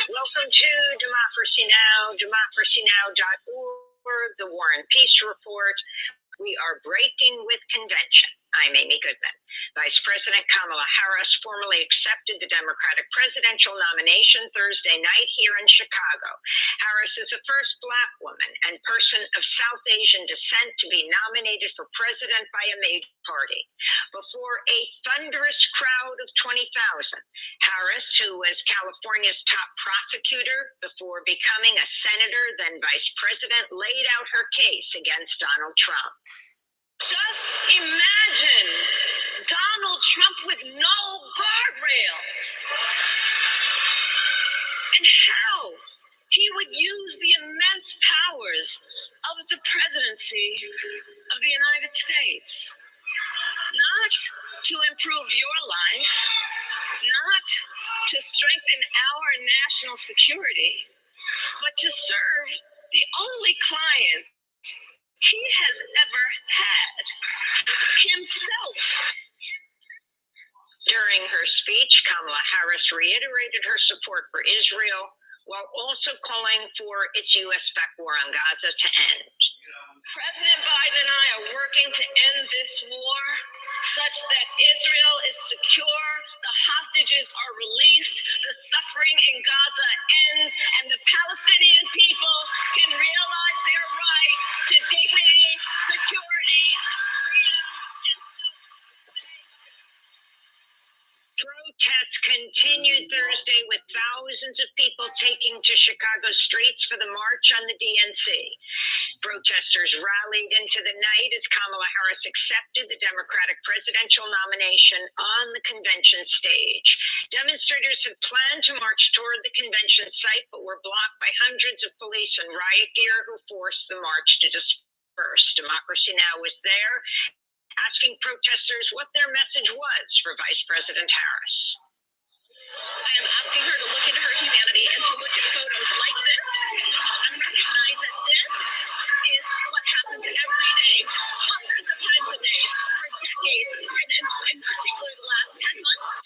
Welcome to Democracy Now!, democracynow.org, the War and Peace Report. We are breaking with convention. I'm Amy Goodman. Vice President Kamala Harris formally accepted the Democratic presidential nomination Thursday night here in Chicago. Harris is the first Black woman and person of South Asian descent to be nominated for president by a major party. Before a thunderous crowd of 20,000, Harris, who was California's top prosecutor before becoming a senator, then vice president, laid out her case against Donald Trump. Just imagine Donald Trump with no guardrails and how he would use the immense powers of the presidency of the United States, not to improve your life, not to strengthen our national security, but to serve the only client he has ever had, himself. During her speech, Kamala Harris reiterated her support for Israel while also calling for its U.S.-backed war on Gaza to end. President Biden and I are working to end this war such that Israel is secure, the hostages are released, the suffering in Gaza ends, and the Palestinian people can realize their right to dignity, security, freedom, and Protests continued Thursday with thousands of people taking to Chicago streets for the march on the DNC. Protesters rallied into the night as Kamala Harris accepted the Democratic presidential nomination on the convention stage. Demonstrators had planned to march toward the convention site but were blocked by hundreds of police in riot gear who forced the march to disperse. Democracy Now! Was there, asking protesters what their message was for Vice President Harris. I am asking her to look into her humanity and to look at photos like this and recognize that this is what happens every day, hundreds of times a day, for decades, and in particular the last 10 months.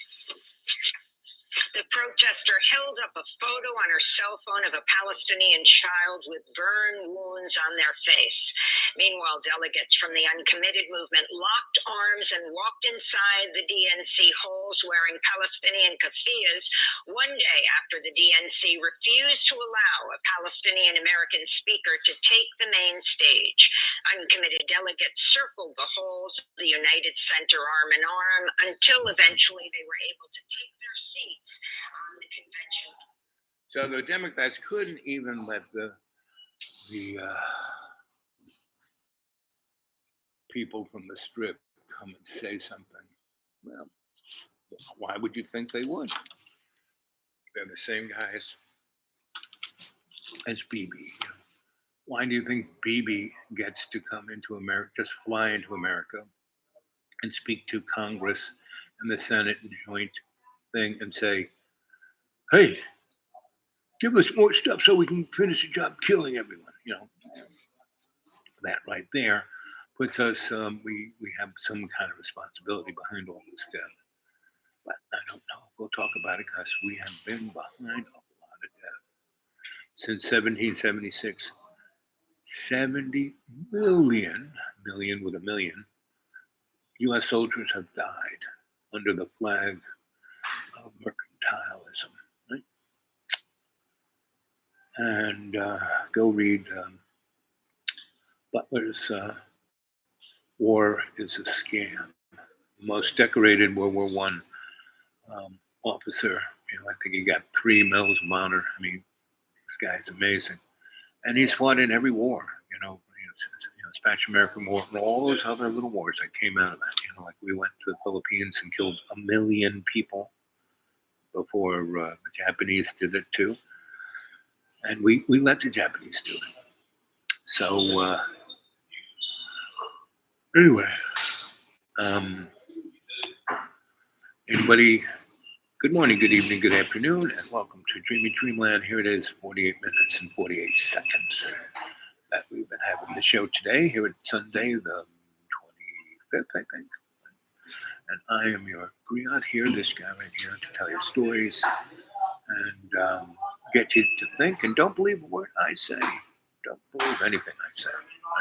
The protester held up a photo on her cell phone of a Palestinian child with burn wounds on their face. Meanwhile, delegates from the uncommitted movement locked arms and walked inside the DNC halls wearing Palestinian keffiyehs one day after the DNC refused to allow a Palestinian American speaker to take the main stage. Uncommitted delegates circled the halls of the United Center arm in arm until eventually they were able to take their seats on the convention. So the Democrats couldn't even let the people from the Strip come and say something. Well, why would you think they would? They're the same guys as Bibi. Why do you think Bibi gets to come into America, just fly into America and speak to Congress and the Senate and joint thing and say, hey, give us more stuff so we can finish the job killing everyone? That right there puts us, we have some kind of responsibility behind all this stuff. But I don't know if we'll talk about it because we have been behind a lot of death. Since 1776, 70 million with a million, U.S. soldiers have died under the flag of mercantilism. Right? And go read Butler's War is a Scam. Most decorated World War I officer. I think he got 3 Medals of Honor. I mean, this guy's amazing. And he's fought in every war, Spanish American War and all those other little wars that came out of that. Like we went to the Philippines and killed 1 million people before the Japanese did it too. And we let the Japanese do it. So anyway, anybody, good morning, good evening, good afternoon, and welcome to Dreamy Dreamland. Here it is, 48 minutes and 48 seconds that we've been having the show today, here at Sunday, the 25th, I think. And I am your griot here, this guy right here, to tell you stories and get you to think. And don't believe a word I say. Don't believe anything I say.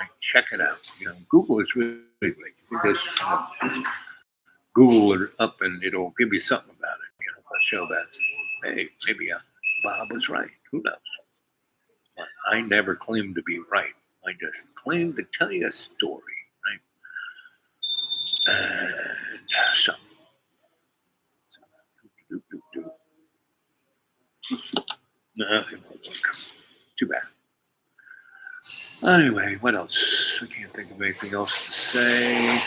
I check it out. Google is really great. You can just Google it up and it'll give you something about it. I'll show that. Hey, maybe Bob was right. Who knows? But I never claimed to be right. I just claimed to tell you a story, right? And so too bad. Anyway, what else? I can't think of anything else to say.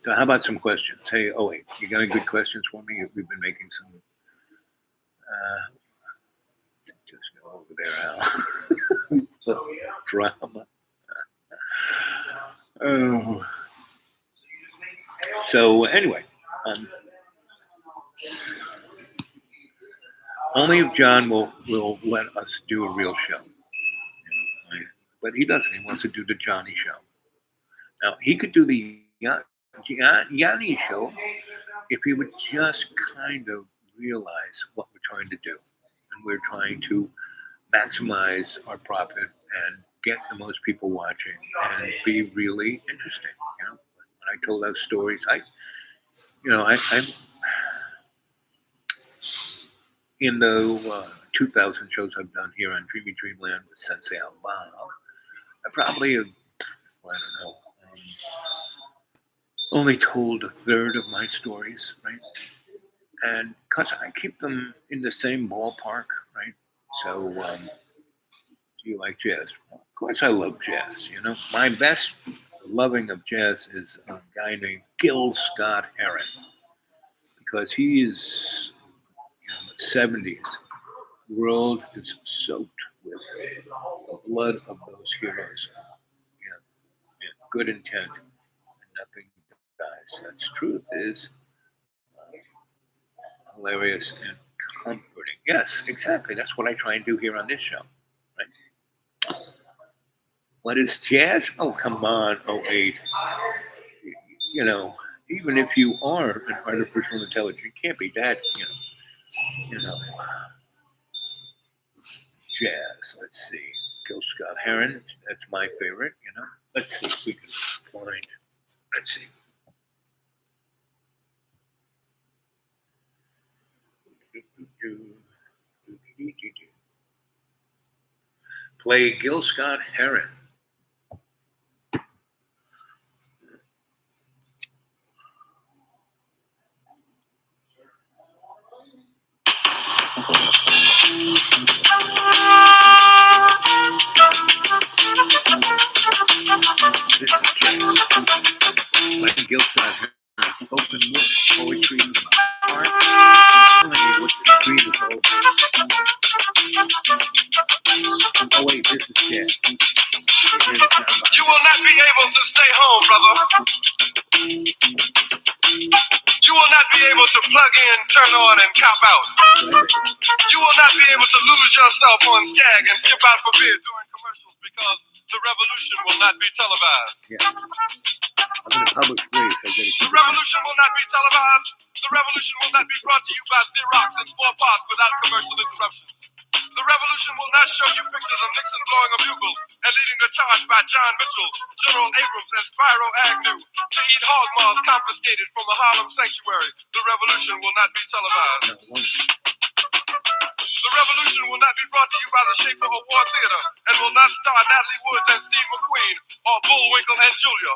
So how about some questions? Hey, wait, you got any good questions for me? We've been making some. Just go over there, Al. So, drama. Oh. So anyway, only if John will let us do a real show. But he doesn't. He wants to do the Johnny show. Now, he could do the Yanni show if he would just kind of realize what we're trying to do. And we're trying to maximize our profit and get the most people watching and be really interesting. When I told those stories, I'm in the 2,000 shows I've done here on Dreamy Dreamland with Sensei Al Bob, I probably have, only told a third of my stories, right? And because I keep them in the same ballpark, right? So, do you like jazz? Well, of course I love jazz, My best loving of jazz is a guy named Gil Scott-Heron, because he is 70s. The world is soaked with the blood of those heroes. Good intent, and nothing dies. That's truth is hilarious and comforting. Yes, exactly. That's what I try and do here on this show. Right? What is jazz? Oh, come on, 08. Even if you are an artificial intelligence, you can't be that, jazz. Let's see. Gil Scott-Heron, that's my favorite, Let's see if we can find, let's see. Play Gil Scott-Heron. This is jazz. Like Gil Scott-Heron, spoken word, poetry, art. I'm telling you what the street is all about. Oh wait, this is jazz. You will not be able to stay home, brother. You will not be able to plug in, turn on, and cop out. You will not be able to lose yourself on Skag and skip out for beer during commercials because the revolution will not be televised. Yeah. I'm in a public place. The revolution will not be televised. The revolution will not be brought to you by Xerox in 4 parts without commercial interruptions. The revolution will not show you pictures of Nixon blowing a bugle and leading a charge by John Mitchell, General Abrams, and Spyro Agnew to eat hog maws confiscated from a Harlem sanctuary. The revolution will not be televised. The revolution will not be brought to you by the Schaefer Award Theater and will not star Natalie Woods and Steve McQueen or Bullwinkle and Julia.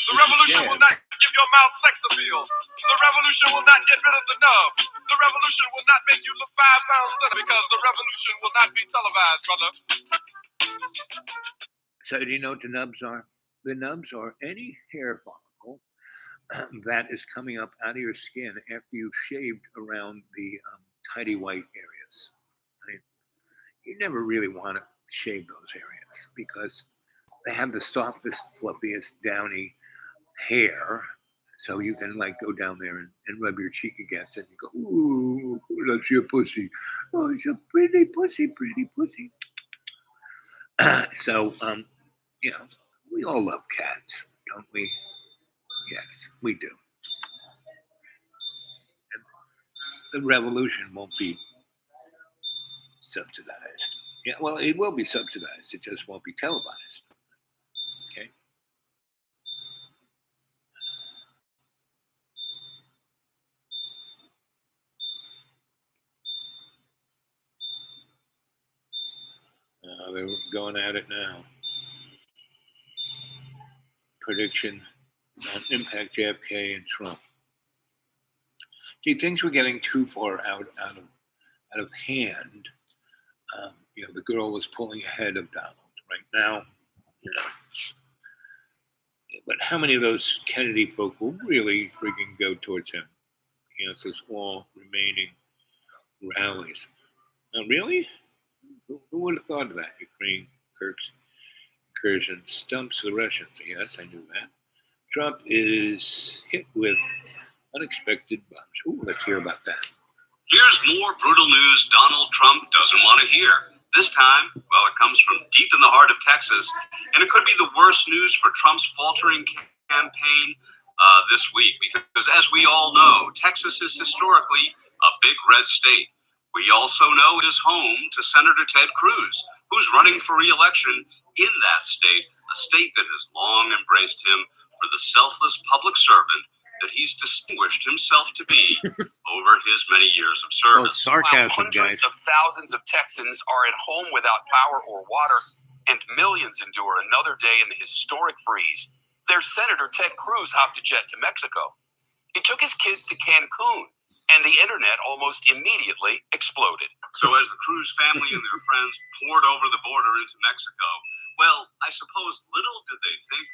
The revolution will not give your mouth sex appeal. The revolution will not get rid of the nub. The revolution will not make you look 5 pounds thinner because the revolution will not be televised, brother. So do you know what the nubs are? The nubs are any hair follicle that is coming up out of your skin after you've shaved around the tidy white areas. Right? You never really want to shave those areas because they have the softest, fluffiest, downy hair. So you can go down there and rub your cheek against it and go, ooh, that's your pussy. Oh, it's a pretty pussy, pretty pussy. So, we all love cats, don't we? Yes, we do. And the revolution won't be subsidized. Yeah, well, it will be subsidized. It just won't be televised. Okay. They're going at it now. Prediction on impact JFK and Trump. Gee, things were getting too far out of hand. The girl was pulling ahead of Donald right now. But how many of those Kennedy folk will really freaking go towards him? Cancels all remaining rallies. Now, really? Who would have thought of that? Ukraine, Kirk's incursion stumps the Russians. Yes, I knew that. Trump is hit with unexpected bombs. Ooh, let's hear about that. Here's more brutal news Donald Trump doesn't want to hear. This time, well, it comes from deep in the heart of Texas, and it could be the worst news for Trump's faltering campaign this week, because as we all know, Texas is historically a big red state. We also know it is home to Senator Ted Cruz, who's running for re-election in that state, a state that has long embraced him for the selfless public servant that he's distinguished himself to be over his many years of service. Oh, sarcasm, While hundreds of thousands of Texans are at home without power or water, and millions endure another day in the historic freeze, their Senator Ted Cruz hopped a jet to Mexico. He took his kids to Cancun, and the internet almost immediately exploded. So as the Cruz family and their friends poured over the border into Mexico, well, I suppose little did they think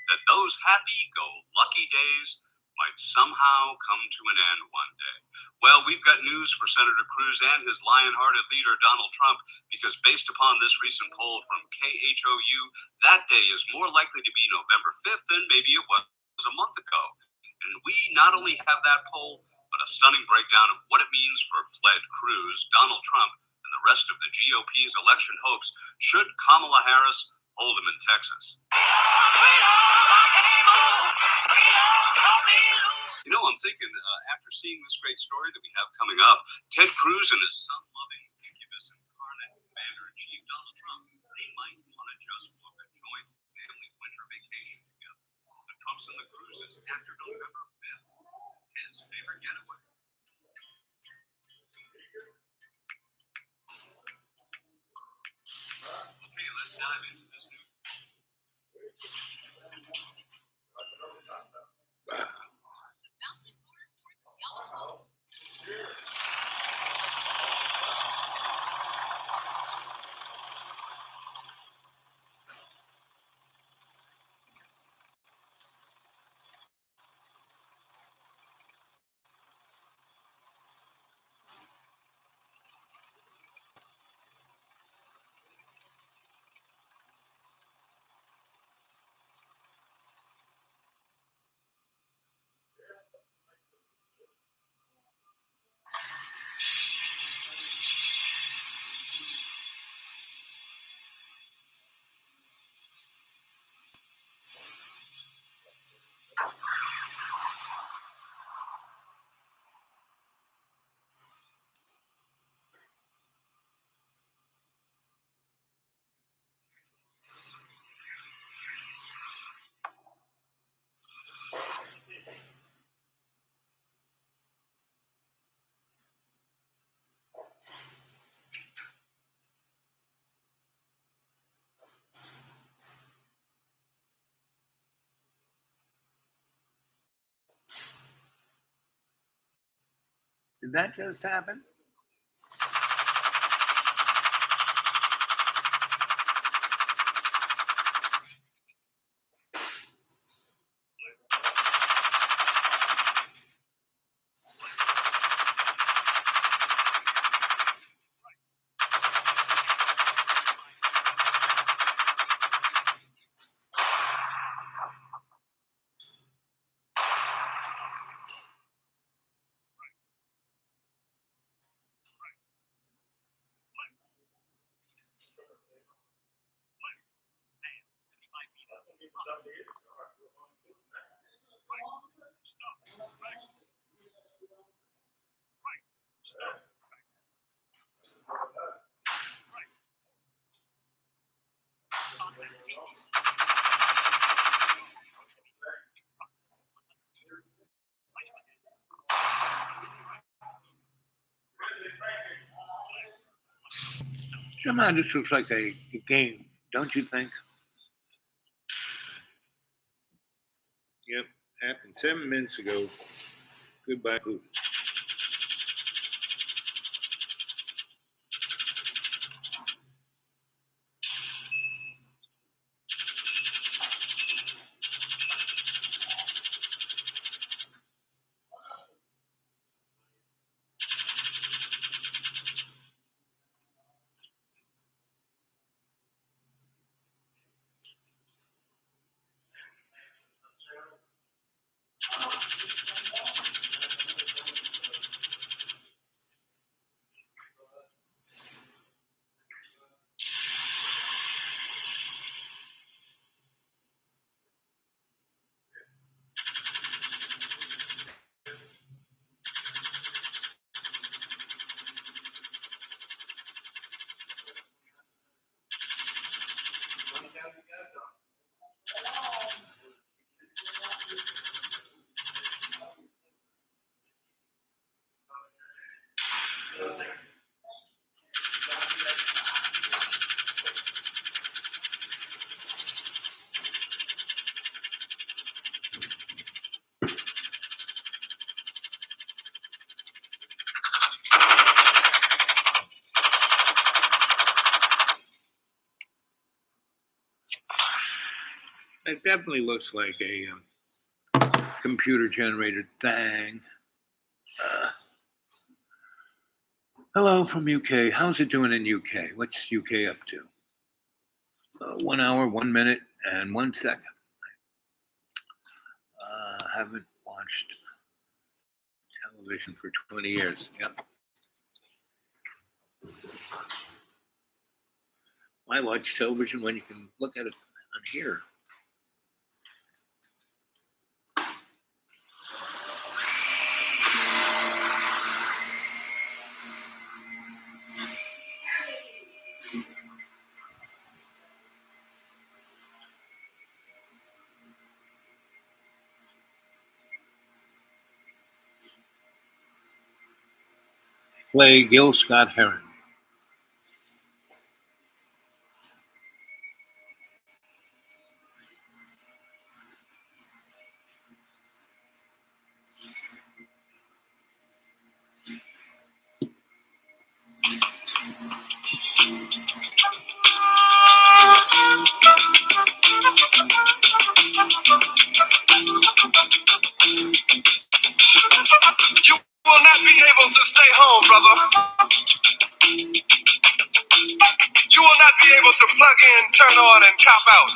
that those happy-go-lucky days might somehow come to an end one day. Well, we've got news for Senator Cruz and his lion-hearted leader, Donald Trump, because based upon this recent poll from KHOU, that day is more likely to be November 5th than maybe it was a month ago. And we not only have that poll, but a stunning breakdown of what it means for fled Cruz, Donald Trump, and the rest of the GOP's election hopes should Kamala Harris hold him in Texas. I'm thinking, after seeing this great story that we have coming up, Ted Cruz and his son-loving incubus incarnate commander-in-chief Donald Trump, they might want to just book a joint family winter vacation together. The Trumps and the Cruzes after November 5th, his favorite getaway. Okay, let's dive into this new. Did that just happen? Somehow this looks like a game, don't you think? Yep, happened 7 minutes ago. Goodbye, Putin. It definitely looks like a computer-generated thing. Hello from UK. How's it doing in UK? What's UK up to? 1 hour, 1 minute, and 1 second. Haven't watched television for 20 years. Yep. Why watch television when you can look at it on here? Play Gil Scott-Heron. You will not be able to stay home, brother. You will not be able to plug in, turn on, and cop out.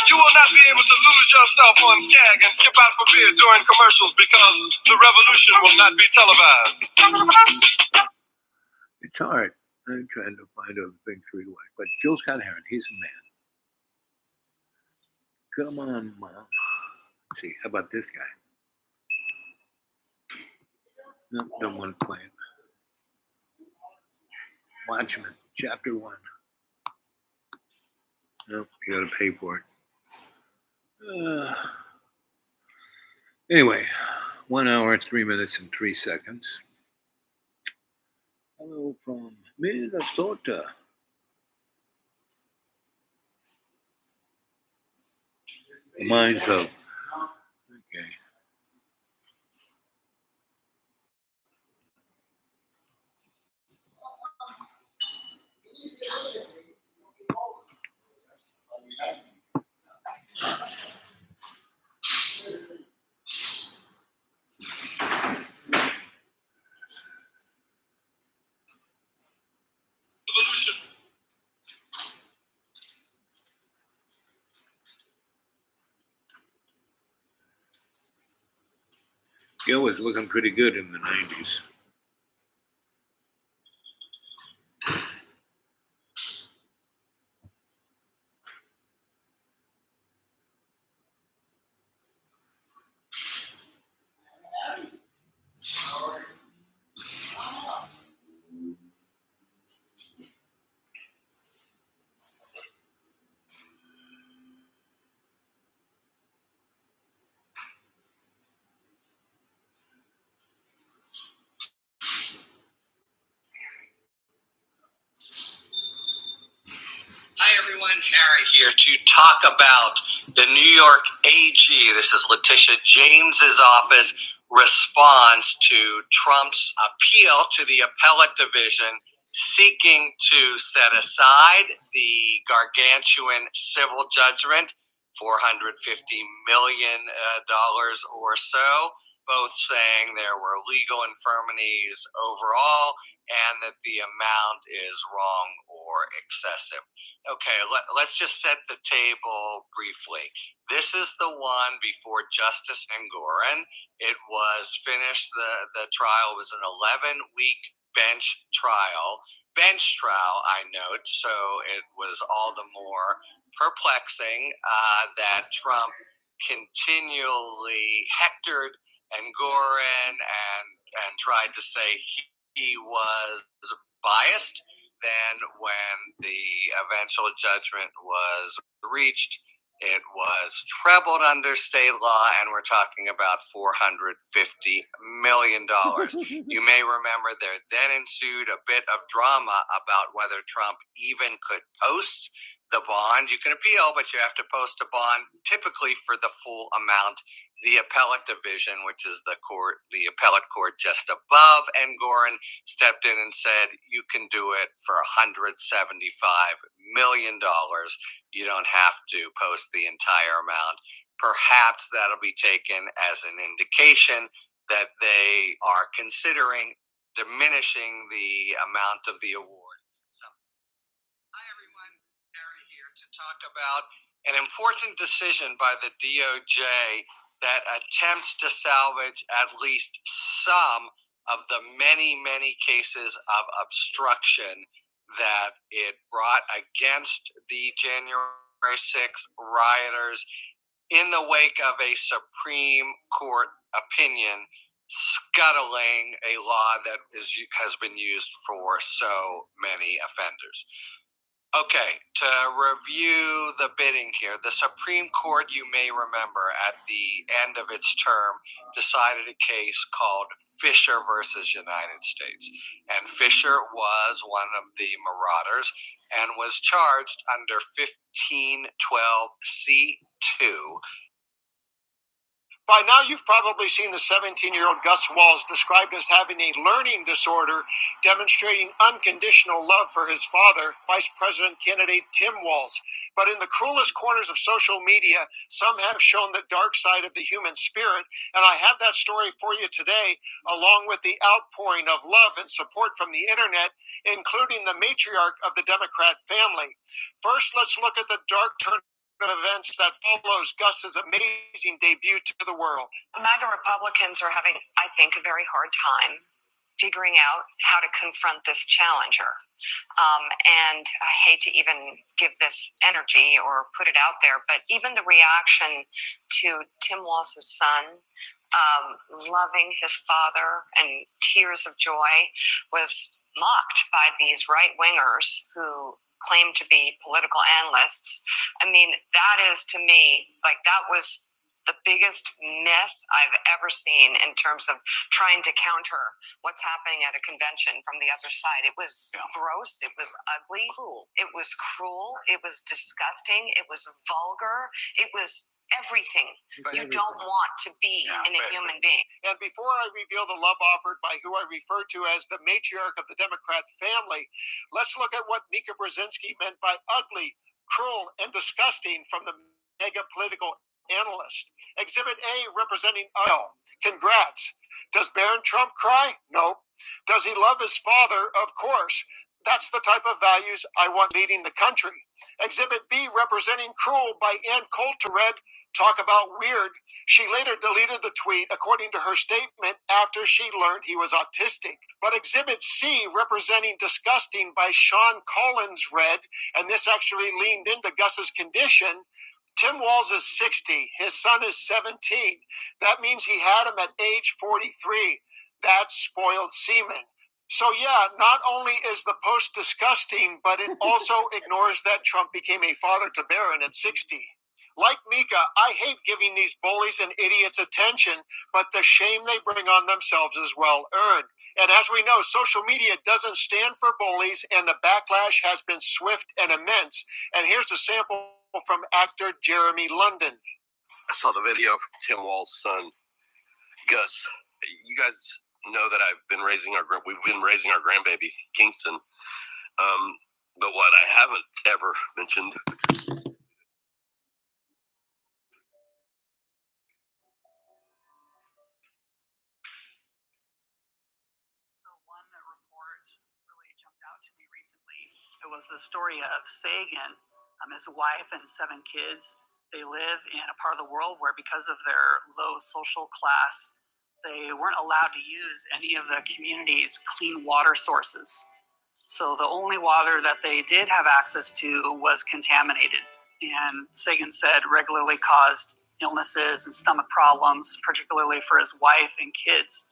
You will not be able to lose yourself on Skag and skip out for beer during commercials because the revolution will not be televised. It's hard. I'm trying to find other things for you to watch. But Gil Scott-Heron, he's a man. Come on, Mom. Let's see, how about this guy? No, don't want to play it. Watchmen, Chapter 1. Nope, you gotta pay for it. Anyway, 1 hour, 3 minutes, and 3 seconds. Hello from Minnesota. The Minds of. Okay. Gil was looking pretty good in the 90s. everyone, Harry here to talk about the New York AG. This is Letitia James's office response to Trump's appeal to the appellate division seeking to set aside the gargantuan civil judgment, $450 million or so, both saying there were legal infirmities overall and that the amount is wrong or excessive. Okay, let's just set the table briefly. This is the one before Justice Engoron. It was finished, the trial was an 11-week bench trial. Bench trial, I note, so it was all the more perplexing that Trump continually hectored Engoron and tried to say he was biased. Then when the eventual judgment was reached, it was trebled under state law, and we're talking about $450 million. You may remember there then ensued a bit of drama about whether Trump even could post the bond. You can appeal, but you have to post a bond typically for the full amount. The appellate division, which is the appellate court just above Engoron, stepped in and said, you can do it for $175 million. You don't have to post the entire amount. Perhaps that'll be taken as an indication that they are considering diminishing the amount of the award. So, hi everyone, Harry here to talk about an important decision by the DOJ that attempts to salvage at least some of the many, many cases of obstruction that it brought against the January 6th rioters in the wake of a Supreme Court opinion scuttling a law that has been used for so many offenders. Okay, to review the bidding here, the Supreme Court, you may remember, at the end of its term, decided a case called Fisher versus United States. And Fisher was one of the marauders and was charged under 1512C2. By now, you've probably seen the 17-year-old Gus Walz described as having a learning disorder, demonstrating unconditional love for his father, Vice President candidate Tim Walz. But in the cruelest corners of social media, some have shown the dark side of the human spirit, and I have that story for you today, along with the outpouring of love and support from the internet, including the matriarch of the Democrat family. First, let's look at the dark turn of events that follows Gus's amazing debut to the world. MAGA Republicans are having, I think, a very hard time figuring out how to confront this challenger. And I hate to even give this energy or put it out there, but even the reaction to Tim Walz's son, loving his father and tears of joy, was mocked by these right-wingers who claim to be political analysts. I mean, that is, to me, like, that was the biggest miss I've ever seen in terms of trying to counter what's happening at a convention from the other side. It was gross. It was ugly. Cruel. It was cruel. It was disgusting. It was vulgar. It was everything you don't want to be in a human being. And before I reveal the love offered by who I refer to as the matriarch of the Democrat family, let's look at what Mika Brzezinski meant by ugly, cruel, and disgusting from the mega political analyst. Exhibit A representing oil. Congrats. Does Barron Trump cry? Nope. Does he love his father? Of course. That's the type of values I want leading the country. Exhibit B representing cruel by Ann Coulter read, talk about weird. She later deleted the tweet according to her statement after she learned he was autistic. But Exhibit C representing disgusting by Sean Collins read, and this actually leaned into Gus's condition, Tim Walz is 60. His son is 17. That means he had him at age 43. That's spoiled semen. So yeah, not only is the post disgusting, but it also ignores that Trump became a father to Barron at 60. Like Mika, I hate giving these bullies and idiots attention, but the shame they bring on themselves is well earned. And as we know, social media doesn't stand for bullies, and the backlash has been swift and immense. And here's a sample from actor Jeremy London. I saw the video of Tim Wall's son, Gus. You guys know that we've been raising our grandbaby, Kingston. But what I haven't ever mentioned. So one report really jumped out to me recently. It was the story of Sagan, his wife and 7 kids. They live in a part of the world where, because of their low social class, they weren't allowed to use any of the community's clean water sources. So the only water that they did have access to was contaminated. And Sagan said regularly caused illnesses and stomach problems, particularly for his wife and kids.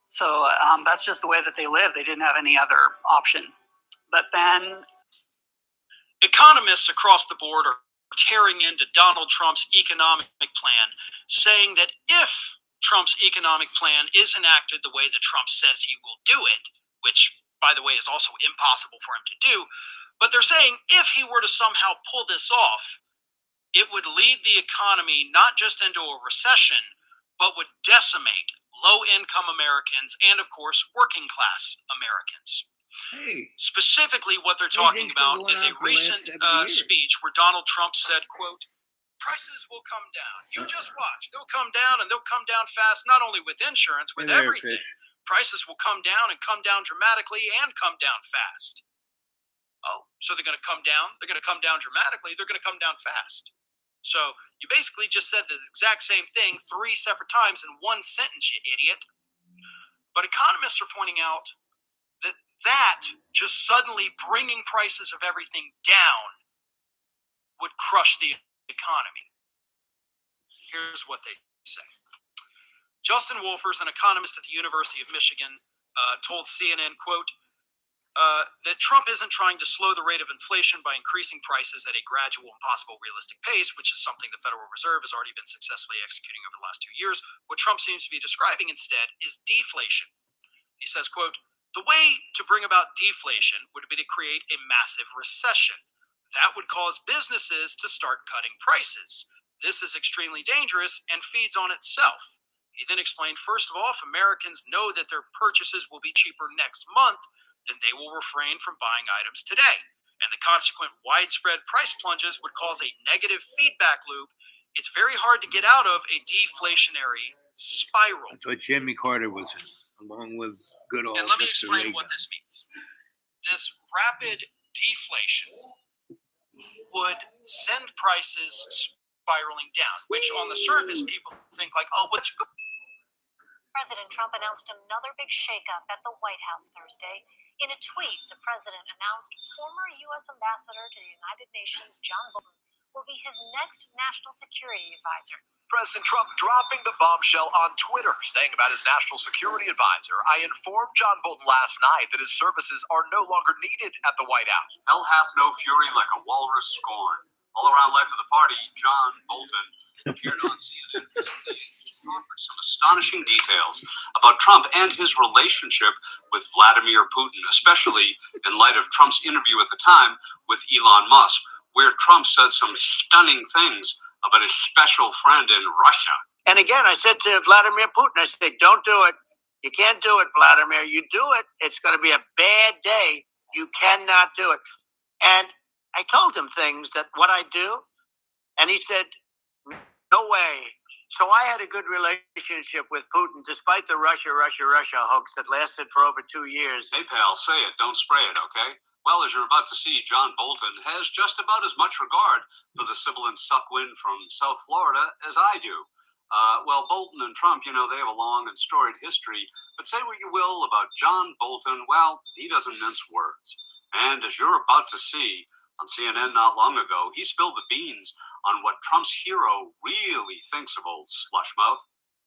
So that's just the way that they live. They didn't have any other option. But then economists across the board are tearing into Donald Trump's economic plan, saying that if Trump's economic plan is enacted the way that Trump says he will do it, which, by the way, is also impossible for him to do, but they're saying if he were to somehow pull this off, it would lead the economy not just into a recession, but would decimate low-income Americans and, of course, working-class Americans. Hey. Specifically, what they're talking about is a recent speech where Donald Trump said, quote, "Prices will come down. You just watch. They'll come down, and they'll come down fast, not only with insurance, with everything. Prices will come down and come down dramatically and come down fast." Oh, so they're going to come down. They're going to come down dramatically. They're going to come down fast. So you basically just said the exact same thing 3 separate times in one sentence, you idiot. But economists are pointing out that just suddenly bringing prices of everything down would crush the economy. Here's what they say. Justin Wolfers, an economist at the University of Michigan, told CNN, quote, that Trump isn't trying to slow the rate of inflation by increasing prices at a gradual and possible realistic pace, which is something the Federal Reserve has already been successfully executing over the last 2 years. What Trump seems to be describing instead is deflation. He says, quote, "The way to bring about deflation would be to create a massive recession. That would cause businesses to start cutting prices. This is extremely dangerous and feeds on itself." He then explained, first of all, if Americans know that their purchases will be cheaper next month, then they will refrain from buying items today. And the consequent widespread price plunges would cause a negative feedback loop. It's very hard to get out of a deflationary spiral. That's what Jimmy Carter was in, along with good old And let me Mr. explain Reagan. what this means. This rapid deflation would send prices spiraling down, which on the surface people think like, oh, what's good? President Trump announced another big shakeup at the White House Thursday. In a tweet, the president announced former U.S. Ambassador to the United Nations, John Bolton, will be his next national security advisor. President Trump dropping the bombshell on Twitter, saying about his national security advisor, "I informed John Bolton last night that his services are no longer needed at the White House." Hell hath no fury like a walrus scorn. All around life of the party, John Bolton appeared on CNN Sunday and offered some astonishing details about Trump and his relationship with Vladimir Putin, especially in light of Trump's interview at the time with Elon Musk, where Trump said some stunning things about his special friend in Russia. And again, I said to Vladimir Putin, I said, don't do it. You can't do it, Vladimir. You do it, it's going to be a bad day. You cannot do it. And I told him things that what I do, and he said, no way. So I had a good relationship with Putin, despite the Russia hoax that lasted for over 2 years. Hey, pal, say it, don't spray it, okay? Well, as you're about to see, John Bolton has just about as much regard for the sibilant suckwind from South Florida as I do. Well, Bolton and Trump, you know, they have a long and storied history, but say what you will about John Bolton, well, he doesn't mince words. And as you're about to see on CNN not long ago, he spilled the beans on what Trump's hero really thinks of old Slushmouth.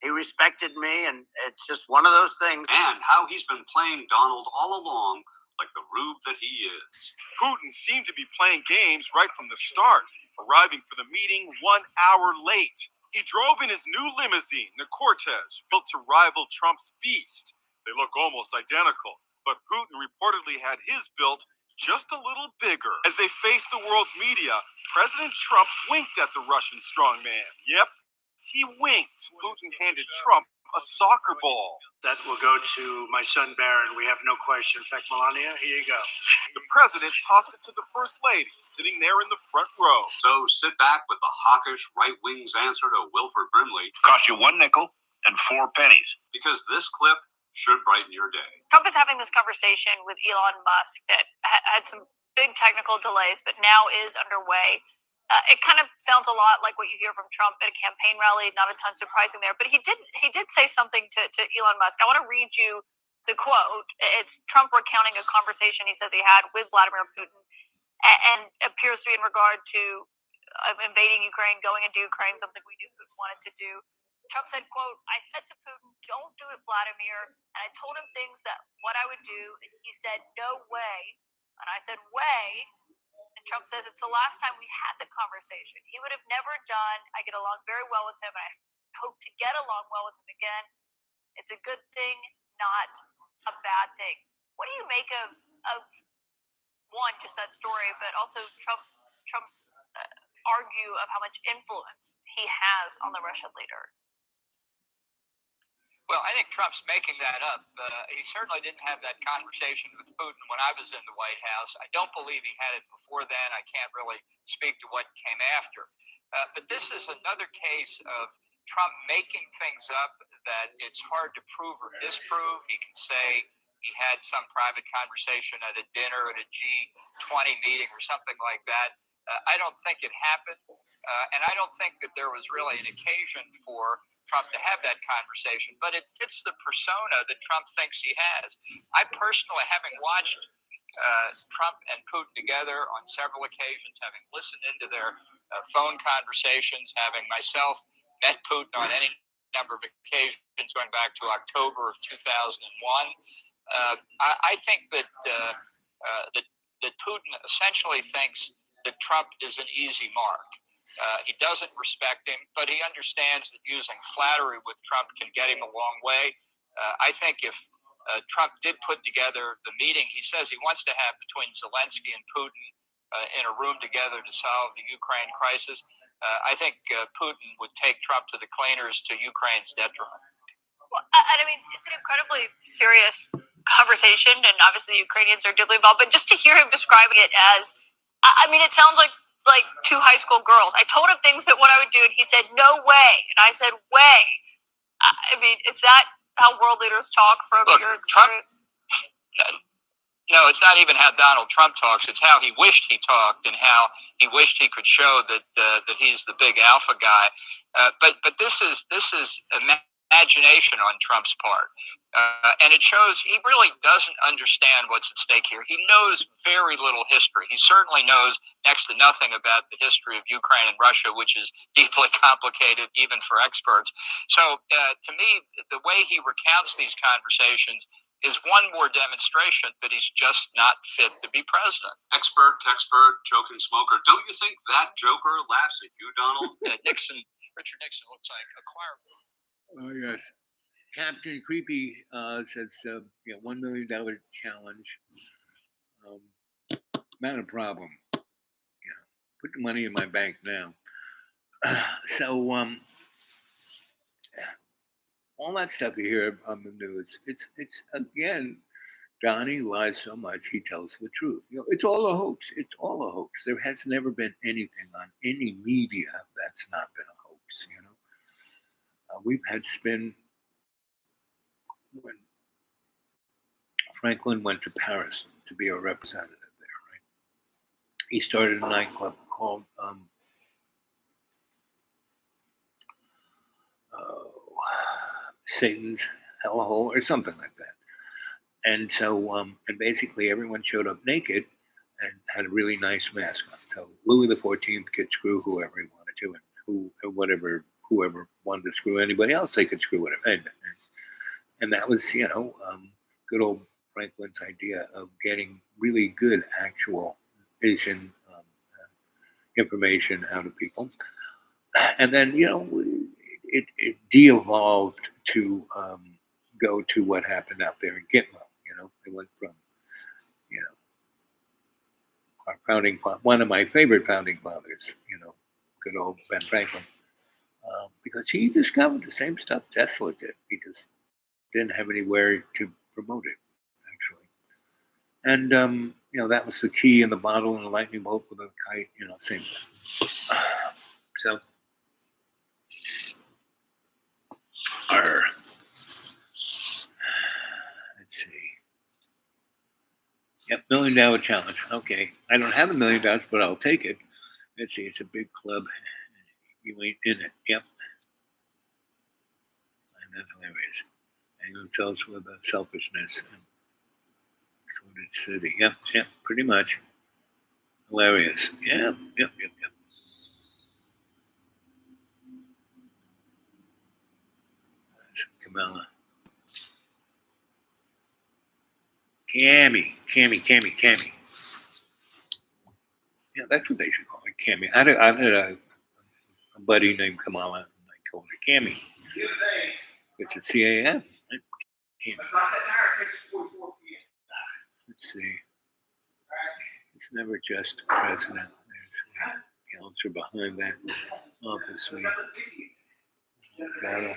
He respected me, and it's just one of those things. And how he's been playing Donald all along like the rube that he is. Putin seemed to be playing games right from the start. arriving for the meeting 1 hour late. He drove in his new limousine, the Cortege, built to rival Trump's Beast. They look almost identical, but Putin reportedly had his built just a little bigger. As they faced the world's media, President Trump winked at the Russian strongman. Yep, he winked. Putin handed Trump a soccer ball. That will go to my son Barron. We have no question. In fact, Melania, here you go. The president tossed it to the first lady, sitting there in the front row. So sit back with the hawkish right wing's answer to Wilford Brimley. Cost you 1 nickel and 4 pennies. Because this clip should brighten your day. Trump is having this conversation with Elon Musk that had some big technical delays, but now is underway. It kind of sounds a lot like what you hear from Trump at a campaign rally. Not a ton surprising there, but he did say something to Elon Musk. I want to read you the quote. It's Trump recounting a conversation he says he had with Vladimir Putin, and appears to be in regard to invading Ukraine, going into Ukraine, something we knew Putin wanted to do. Trump said, quote, "I said to Putin, don't do it, Vladimir. And I told him things that what I would do. And he said, no way. And I said, way." And Trump says, it's the last time we had the conversation. He would have never done. I get along very well with him. And I hope to get along well with him again. It's a good thing, not a bad thing. What do you make of one, just that story, but also Trump's argue of how much influence he has on the Russian leader? Well, I think Trump's making that up. He certainly didn't have that conversation with Putin when I was in the White House. I don't believe he had it before then. I can't really speak to what came after. But this is another case of Trump making things up that it's hard to prove or disprove. He can say he had some private conversation at a dinner at a G20 meeting or something like that. I don't think it happened. And I don't think that there was really an occasion for Trump to have that conversation, but it fits the persona that Trump thinks he has. I personally, having watched Trump and Putin together on several occasions, having listened into their phone conversations, having myself met Putin on any number of occasions going back to October of 2001, I think that that Putin essentially thinks that Trump is an easy mark. He doesn't respect him, but he understands that using flattery with Trump can get him a long way. I think if Trump did put together the meeting he says he wants to have between Zelensky and Putin in a room together to solve the Ukraine crisis, I think Putin would take Trump to the cleaners to Ukraine's detriment. Well, I mean, it's an incredibly serious conversation, and obviously the Ukrainians are deeply involved, but just to hear him describing it as, I mean, it sounds like two high school girls. I told him things that what I would do, and he said, no way. And I said, way. I mean, is that how world leaders talk from your experience? Trump, no, it's not even how Donald Trump talks. It's how he wished he talked and how he wished he could show that that he's the big alpha guy. But this is imagination on Trump's part. And it shows he really doesn't understand what's at stake here. He knows very little history. He certainly knows next to nothing about the history of Ukraine and Russia, which is deeply complicated even for experts. So to me, the way he recounts these conversations is one more demonstration that he's just not fit to be president. Expert, joking smoker. Don't you think that joker laughs at you, Donald? Richard Nixon looks like a choir boy. Oh, yes. Captain Creepy says, $1 million challenge. Not a problem. Put the money in my bank now. So, all that stuff you hear on the news, it's again, Donnie lies so much, he tells the truth. It's all a hoax. It's all a hoax. There has never been anything on any media that's not been a hoax, We've had spin when Franklin went to Paris to be a representative there, right? He started a nightclub called Satan's Hellhole or something like that. And so, and basically everyone showed up naked and had a really nice mask on. So Louis XIV could screw whoever he wanted to, and whoever wanted to screw anybody else, they could screw whatever. And that was, good old Franklin's idea of getting really good actual vision, information out of people. And then, it de-evolved to go to what happened out there in Gitmo. It went from, our one of my favorite founding fathers, good old Ben Franklin, because he discovered the same stuff Tesla did. He just didn't have anywhere to promote it, actually. And, that was the key in the bottle and the lightning bolt with a kite, same thing. So, let's see. Yep, $1 million challenge. Okay, I don't have $1 million, but I'll take it. Let's see, it's a big club. You ain't in it. Yep. And that's hilarious. And themselves with selfishness and sordid city. Yep, pretty much. Hilarious. Yep. Kamala. Cammy. Yeah, that's what they should call it, Cammy. I had a buddy named Kamala, and I called her Cammy. It's a CAM. Right? Let's see. It's never just a president. There's a counselor behind that office. We gotta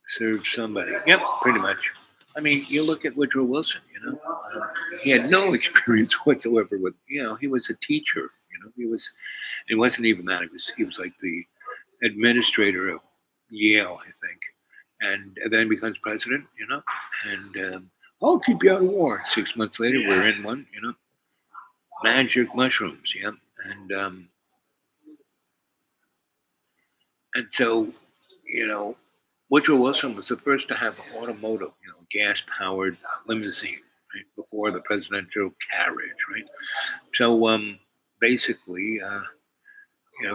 serve somebody. Yep, pretty much. I mean, you look at Woodrow Wilson, he had no experience whatsoever with, he was a teacher, it wasn't even that, he was like the administrator of Yale, I think, and then becomes president, and I'll keep you out of war. 6 months later, we're in one, magic mushrooms, and so, Woodrow Wilson was the first to have an automotive, gas-powered limousine, right, before the presidential carriage, right? So basically,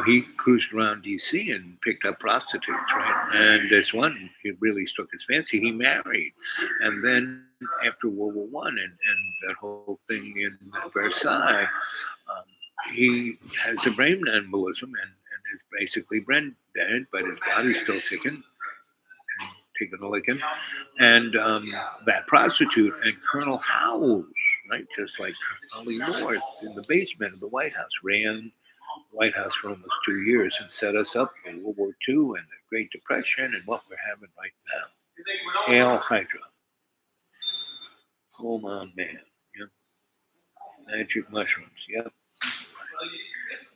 he cruised around D.C. and picked up prostitutes, right? And this one, it really struck his fancy. He married, and then after World War I and that whole thing in Versailles, he has a brain embolism and is basically brain dead, but his body's still ticking a licking. And that prostitute and Colonel Howells, right, just like Ollie North in the basement of the White House, ran the White House for almost 2 years and set us up for World War II and the Great Depression and what we're having right now. Hail Hydra. Home on man. Yep. Magic mushrooms. Yep.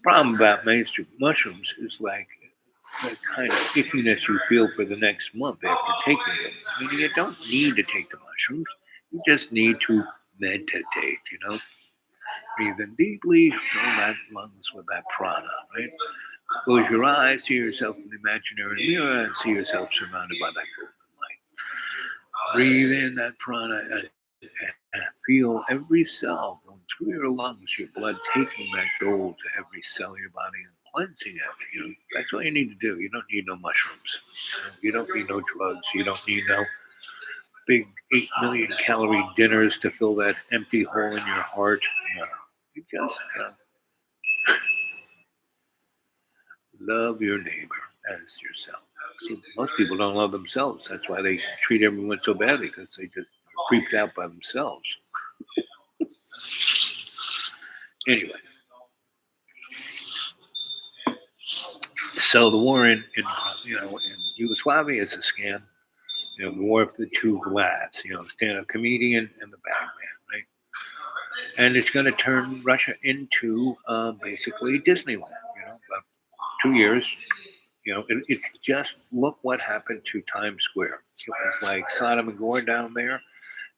Problem about magic mushrooms is like the kind of ickiness you feel for the next month after taking them. I mean, you don't need to take the mushrooms. You just need to meditate, Breathe in deeply, fill that lungs with that prana, right? Close your eyes, see yourself in the imaginary mirror, and see yourself surrounded by that golden light. Breathe in that prana and feel every cell going through your lungs, your blood taking that gold to every cell of your body and cleansing it. That's all you need to do. You don't need no mushrooms. You don't need no drugs. You don't need no big 8 million calorie dinners to fill that empty hole in your heart. You just love your neighbor as yourself. See, most people don't love themselves. That's why they treat everyone so badly, because they just creeped out by themselves. Anyway. So the war in Yugoslavia is a scam. The war of the two Vlads, the stand-up comedian and the bagman, right? And it's going to turn Russia into basically Disneyland. About 2 years. It's just, look what happened to Times Square. It was like Sodom and Gomorrah down there,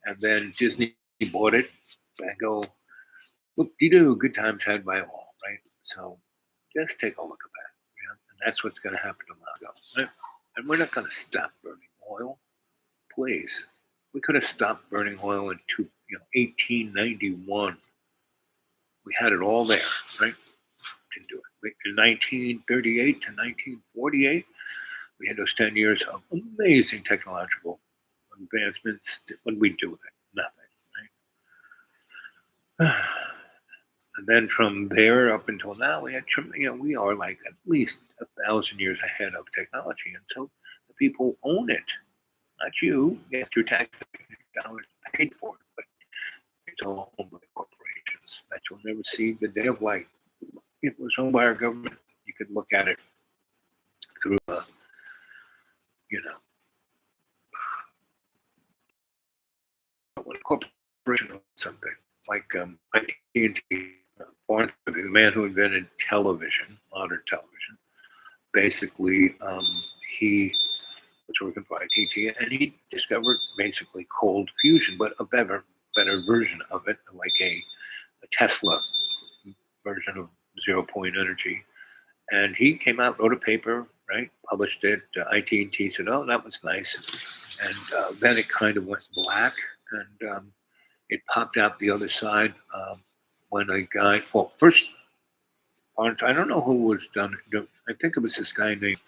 and then Disney bought it and go, whoop-de-doo, good times had by all, right? So just take a look at that. And that's what's going to happen to Moscow. Right? And we're not going to stop burning oil. Please. We could have stopped burning oil in 1891. We had it all there, right? Didn't do it. In 1938 to 1948, we had those 10 years of amazing technological advancements. What did we do with it? Nothing, right? And then from there up until now, we are like at least 1,000 years ahead of technology, and so the people own it, not you. Yes, your tax dollars paid for it, but it's all owned by corporations that you'll never see the day of light. It was owned by our government. You could look at it through a, when a corporation owns something like AT&T, Barnes, the man who invented television, modern television. Basically, he was working for ITT, and he discovered basically cold fusion, but a better version of it, like a Tesla version of zero-point energy. And he came out, wrote a paper, right, published it. ITT said, "Oh, that was nice," and then it kind of went black, and it popped out the other side when a guy. Well, first, I don't know who was done. I think it was this guy named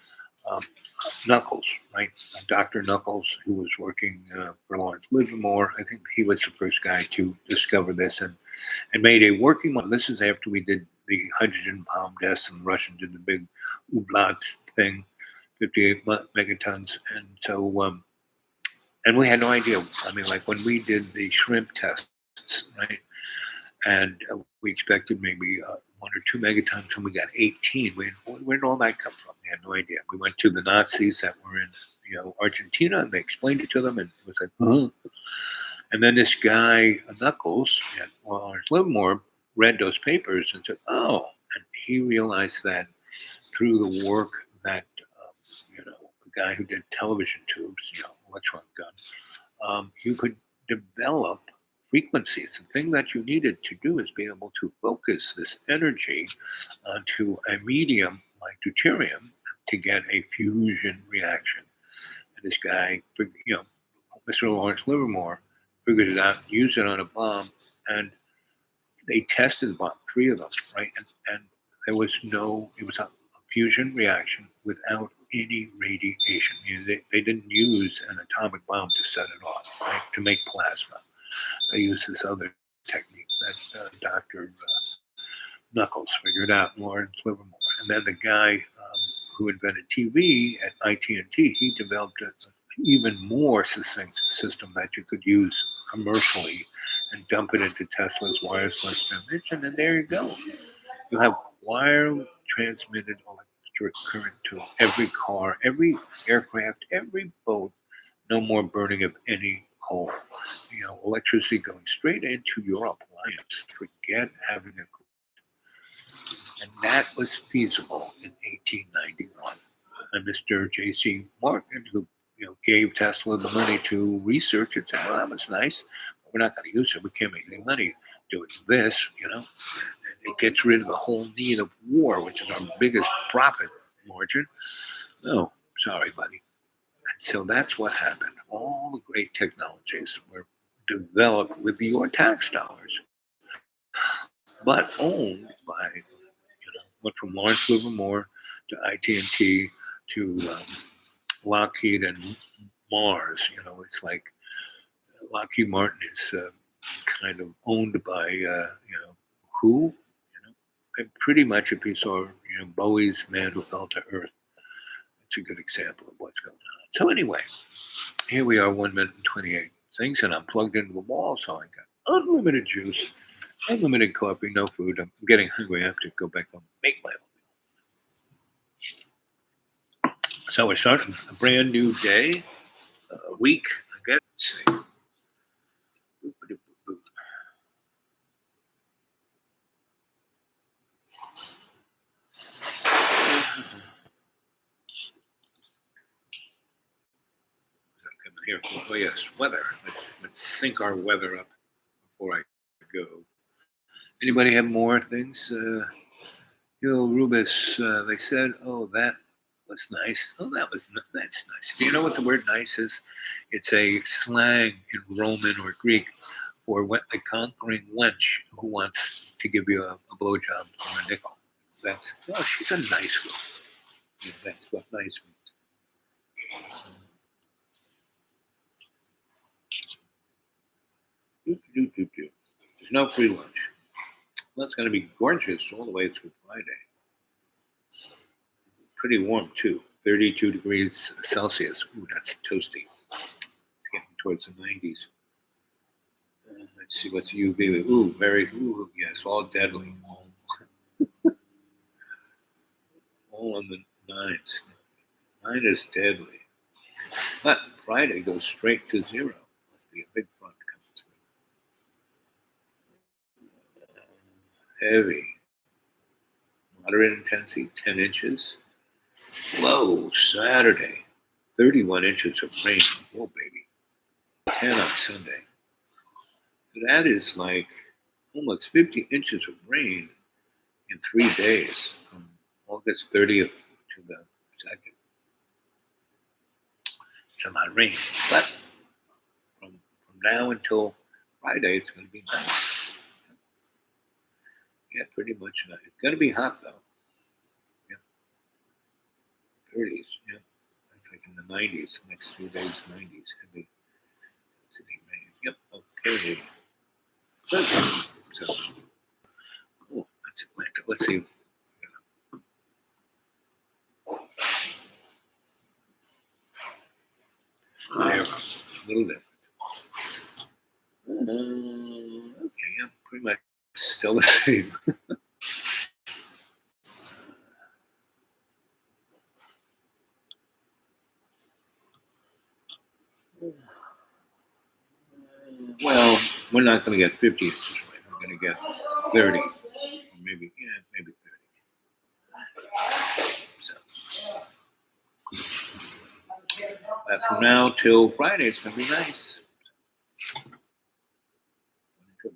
Knuckles, right? Dr. Knuckles, who was working for Lawrence Livermore. I think he was the first guy to discover this and made a working model. This is after we did the hydrogen bomb tests and the Russians did the big Ublat thing, 58 megatons. And so, and we had no idea. I mean, like when we did the shrimp tests, right? And we expected maybe 1 or 2 megatons, and we got 18. Where did all that come from? We had no idea. We went to the Nazis that were in, Argentina, and they explained it to them, and it was like, And then this guy Knuckles at Lawrence Livermore read those papers and said, "Oh," and he realized that through the work that the guy who did television tubes, electron gun, you could develop frequencies. The thing that you needed to do is be able to focus this energy onto a medium like deuterium to get a fusion reaction. And this guy, Mr. Lawrence Livermore, figured it out, used it on a bomb, and they tested the bomb, 3 of them, right? And there was it was a fusion reaction without any radiation. They didn't use an atomic bomb to set it off, right? To make plasma. They used this other technique that Dr. Knuckles figured out, Lawrence Livermore. And then the guy who invented TV at ITT, he developed an even more succinct system that you could use commercially and dump it into Tesla's wireless transmission, and there you go. You have wire transmitted electric current to every car, every aircraft, every boat. No more burning of any coal. Electricity going straight into your appliance. Forget having a cool. And that was feasible in 1891. And Mr. J.C. Morgan, who gave Tesla the money to research it, said, "Well, that was nice, but we're not going to use it. We can't make any money doing this, It gets rid of the whole need of war, which is our biggest profit margin. No, sorry, buddy." So that's what happened. All the great technologies were developed with your tax dollars, but owned by, went from Lawrence Livermore to ITT to Lockheed and Mars. It's like Lockheed Martin is kind of owned by, who? And pretty much if you saw, Bowie's Man Who Fell to Earth, it's a good example of what's going on. So anyway, here we are, 1 minute and 28 things, and I'm plugged into the wall, so I got unlimited juice, unlimited coffee, no food. I'm getting hungry. I have to go back home and make my own. So we're starting a brand new day, week, I guess. Let's see. Here, oh yes, weather. Let's sync our weather up before I go. Anybody have more things? Rubis, they said, "Oh, that was nice." Oh, that's nice. Do you know what the word "nice" is? It's a slang in Roman or Greek for a conquering wench who wants to give you a blowjob for a nickel. That's, "Oh, she's a nice girl." Yeah, that's what nice means. There's no free lunch. Well, it's going to be gorgeous all the way through Friday. Pretty warm, too. 32 degrees Celsius. Ooh, that's toasty. It's getting towards the 90s. Let's see what's UV. Ooh, yes, all deadly. All on the 9s. 9 is deadly. But Friday goes straight to 0. Must be a big front coming through. Heavy. Moderate intensity, 10 inches. Whoa, Saturday. 31 inches of rain. Whoa, baby. 10 on Sunday. So that is like almost 50 inches of rain in 3 days, from August 30th to the 2nd. It's a lot of rain. But from now until Friday, it's going to be nice. Yeah, pretty much nice. It's going to be hot, though. Yeah. 30s, yeah. It's like in the 90s, the next 3 days, 90s. Heavy intensity rain. Yep, okay. Good. So, oh, that's Atlanta. Let's see. There, a little bit. Okay, yeah, pretty much still the same. Well, we're not going to get 50 inches rain. We're going to get 30, maybe 30. So, but from now till Friday, it's going to be nice.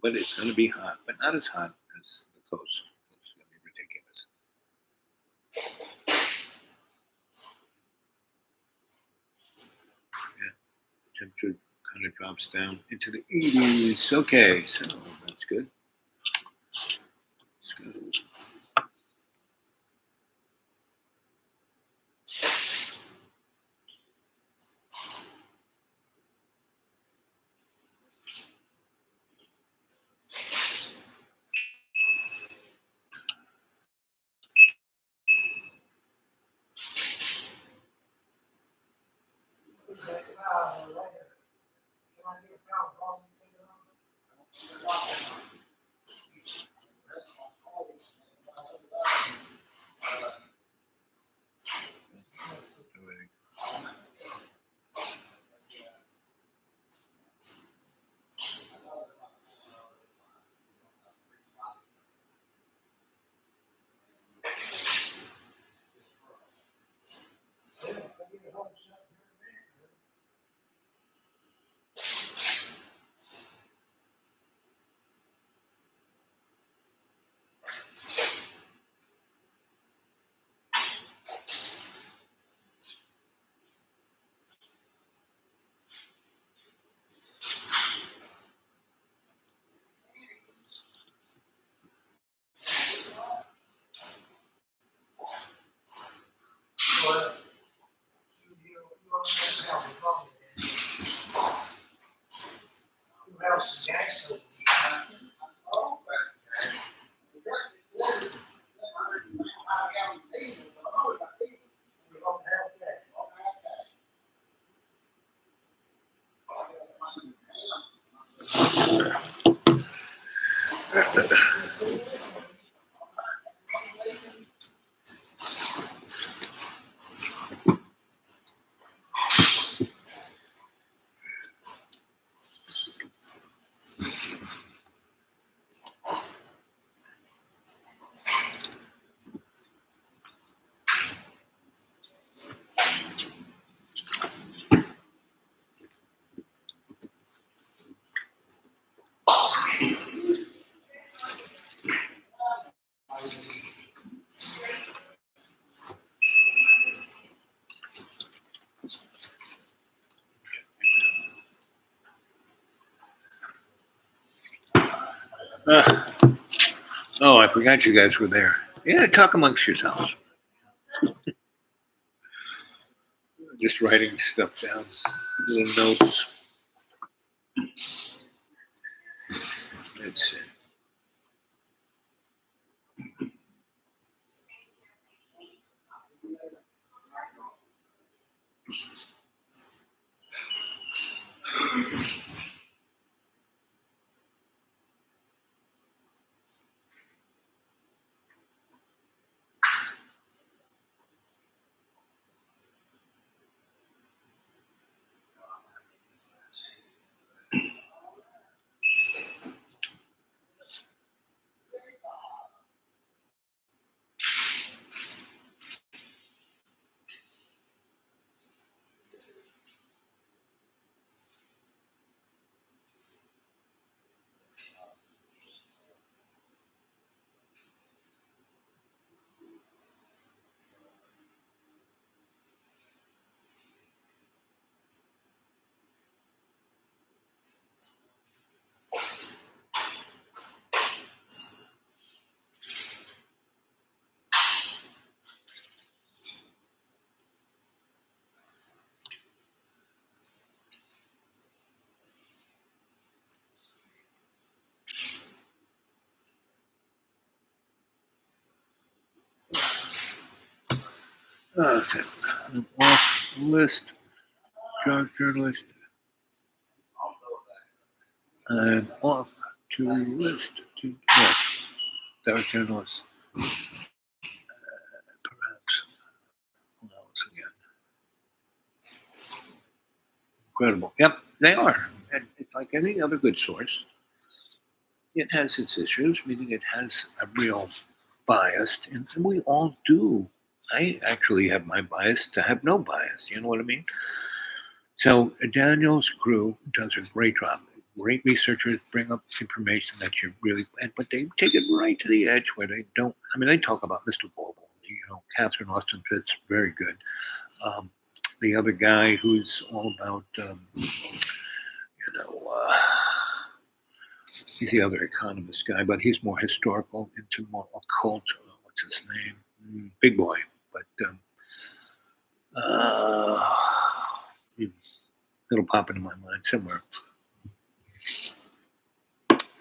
But it's going to be hot, but not as hot as the coast. It's going to be ridiculous. Yeah, temperature kind of drops down into the 80s. Okay, so that's good. Let's go. Oh, I forgot you guys were there. Yeah, talk amongst yourselves. Just writing stuff down, little notes. Let's see. Okay. I'm off the list. Drug journalist. I'm off to list to dark journalist. Perhaps. Who else again? Incredible. Yep, they are. And it's like any other good source. It has its issues, meaning it has a real bias, and we all do. I actually have my bias to have no bias. You know what I mean? So Daniel's crew does a great job. Great researchers bring up information that you really, but they take it right to the edge where they don't. I mean, they talk about Mr. Global. Catherine Austin Fitts, very good. The other guy who's all about, he's the other economist guy, but he's more historical, into more occult. What's his name? Big boy. But it'll pop into my mind somewhere.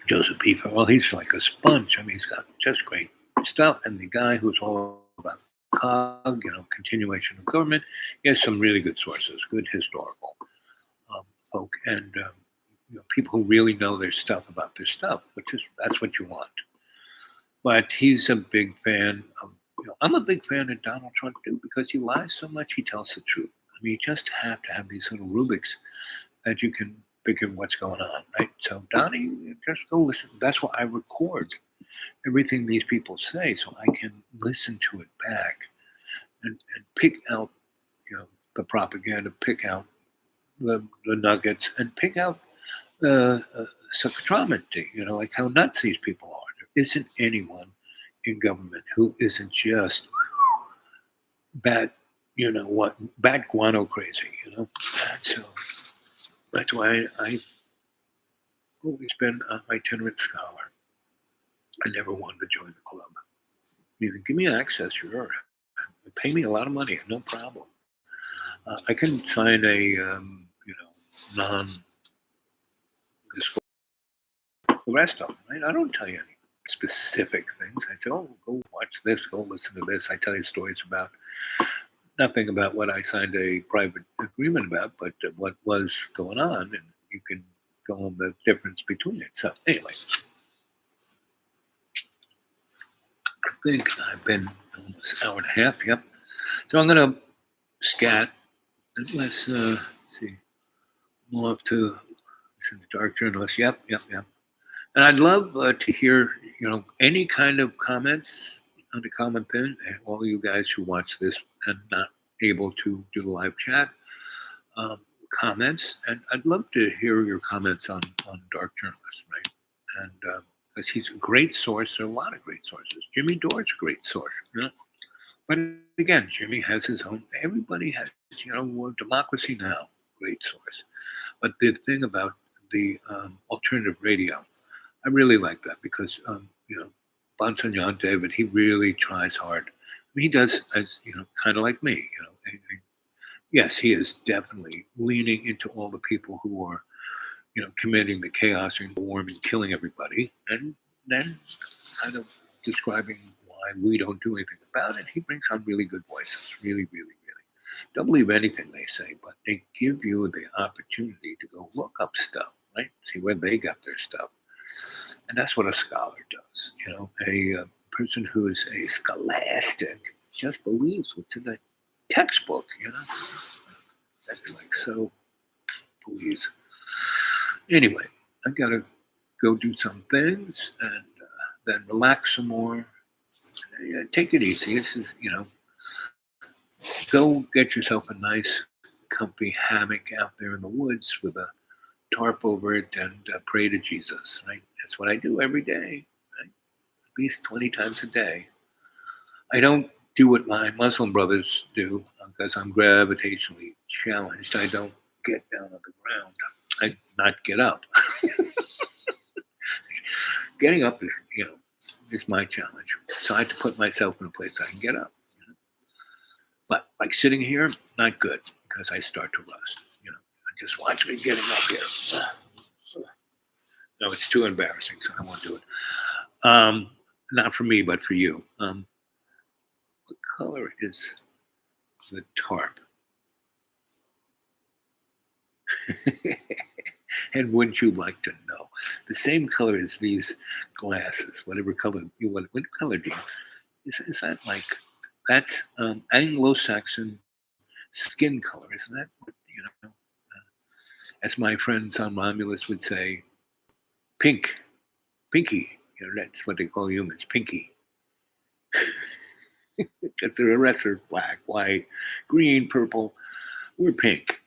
Joseph Pieper. Well, he's like a sponge. I mean, he's got just great stuff. And the guy who's all about COG, continuation of government, he has some really good sources, good historical folk, and people who really know their stuff about their stuff, that's what you want. But he's a big fan of, I'm a big fan of Donald Trump too, because he lies so much, he tells the truth. I mean, you just have to have these little Rubiks that you can figure what's going on, right? So Donnie, just go listen. That's why I record everything these people say, so I can listen to it back and pick out, the propaganda, pick out the nuggets, and pick out the spectrometry, like how nuts these people are. There isn't anyone in government who isn't just bat guano crazy, So that's why I've always been an itinerant scholar. I never wanted to join the club. Either give me access, sure. Pay me a lot of money, no problem. I can sign a, non-disclosure. The rest of them, right? I don't tell you any specific things. I say, oh, go watch this, go listen to this. I tell you stories about nothing about what I signed a private agreement about, but what was going on, and you can go on the difference between it. So anyway, I think I've been almost an hour and a half. Yep. So I'm going to scat. Let's see. We'll have to listen to Dark Journalist. Yep. And I'd love to hear, any kind of comments on the comment pin, and all you guys who watch this and not able to do the live chat, comments. And I'd love to hear your comments on Dark Journalist, right? And because he's a great source. There are a lot of great sources. Jimmy Dore's a great source. But again, Jimmy has his own. Everybody has, Democracy Now, great source. But the thing about the alternative radio, I really like that because, Bonsanyan David, he really tries hard. I mean, he does, as kind of like me. Yes, he is definitely leaning into all the people who are, committing the chaos and the war and killing everybody, and then kind of describing why we don't do anything about it. He brings on really good voices, really, really, really. Don't believe anything they say, but they give you the opportunity to go look up stuff, right? See where they got their stuff. And that's what a scholar does. A person who is a scholastic just believes what's in the textbook, That's like so, please. Anyway, I got to go do some things and then relax some more. Yeah, take it easy. This is, go get yourself a nice, comfy hammock out there in the woods with a tarp over it and pray to Jesus, right? That's what I do every day, right? At least 20 times a day. I don't do what my Muslim brothers do because I'm gravitationally challenged. I don't get down on the ground. I not get up. Getting up is my challenge. So I have to put myself in a place I can get up. But like sitting here, not good because I start to rust. Just watch me getting up here. No, it's too embarrassing, so I won't do it. Not for me, but for you. What color is the tarp? And wouldn't you like to know? The same color as these glasses, whatever color you want. What color do you? Is that like, that's Anglo-Saxon skin color, isn't that? As my friends on Romulus would say, pink, pinky. That's what they call humans, pinky. Because the rest are black, white, green, purple. We're pink.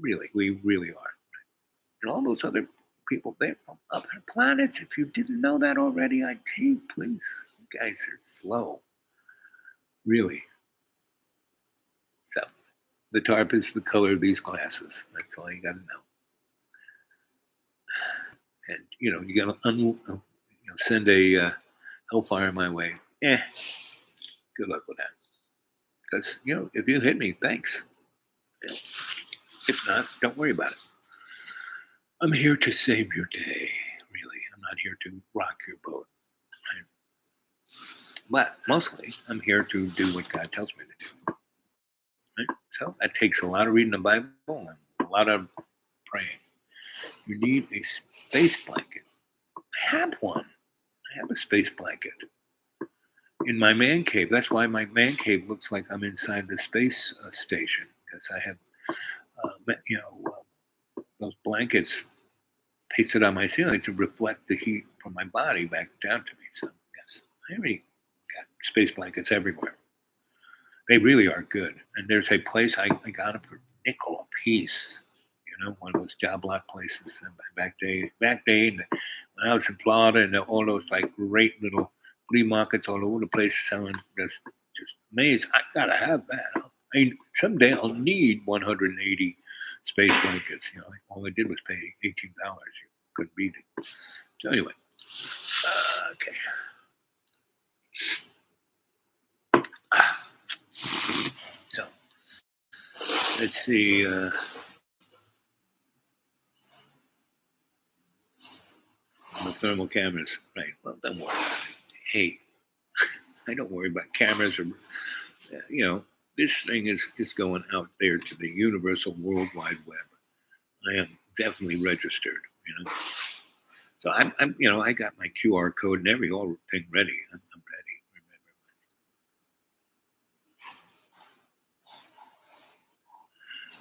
We really are. And all those other people, they're from other planets. If you didn't know that already, I'd please. You guys are slow. Really. So, the tarp is the color of these glasses. That's all you got to know. And, you got to send a hellfire my way. Good luck with that. Because, if you hit me, thanks. If not, don't worry about it. I'm here to save your day, really. I'm not here to rock your boat. Right? But mostly, I'm here to do what God tells me to do. Right? So that takes a lot of reading the Bible and a lot of praying. You need a space blanket. I have one. I have a space blanket in my man cave. That's why my man cave looks like I'm inside the space station, because I have, those blankets pasted on my ceiling to reflect the heat from my body back down to me. So yes, I already got space blankets everywhere. They really are good. And there's a place I got them for $0.05 a piece. One of those job lot places back day when I was in Florida, and all those like great little flea markets all over the place selling just amazing. I gotta have that. I mean, someday I'll need 180 space blankets. All I did was pay $18. You couldn't beat it. So anyway, okay. So let's see. The thermal cameras, right? Well, don't worry about it. Hey, I don't worry about cameras or, this thing is going out there to the universal World Wide Web. I am definitely registered, So I'm I got my QR code and everything ready. I'm ready.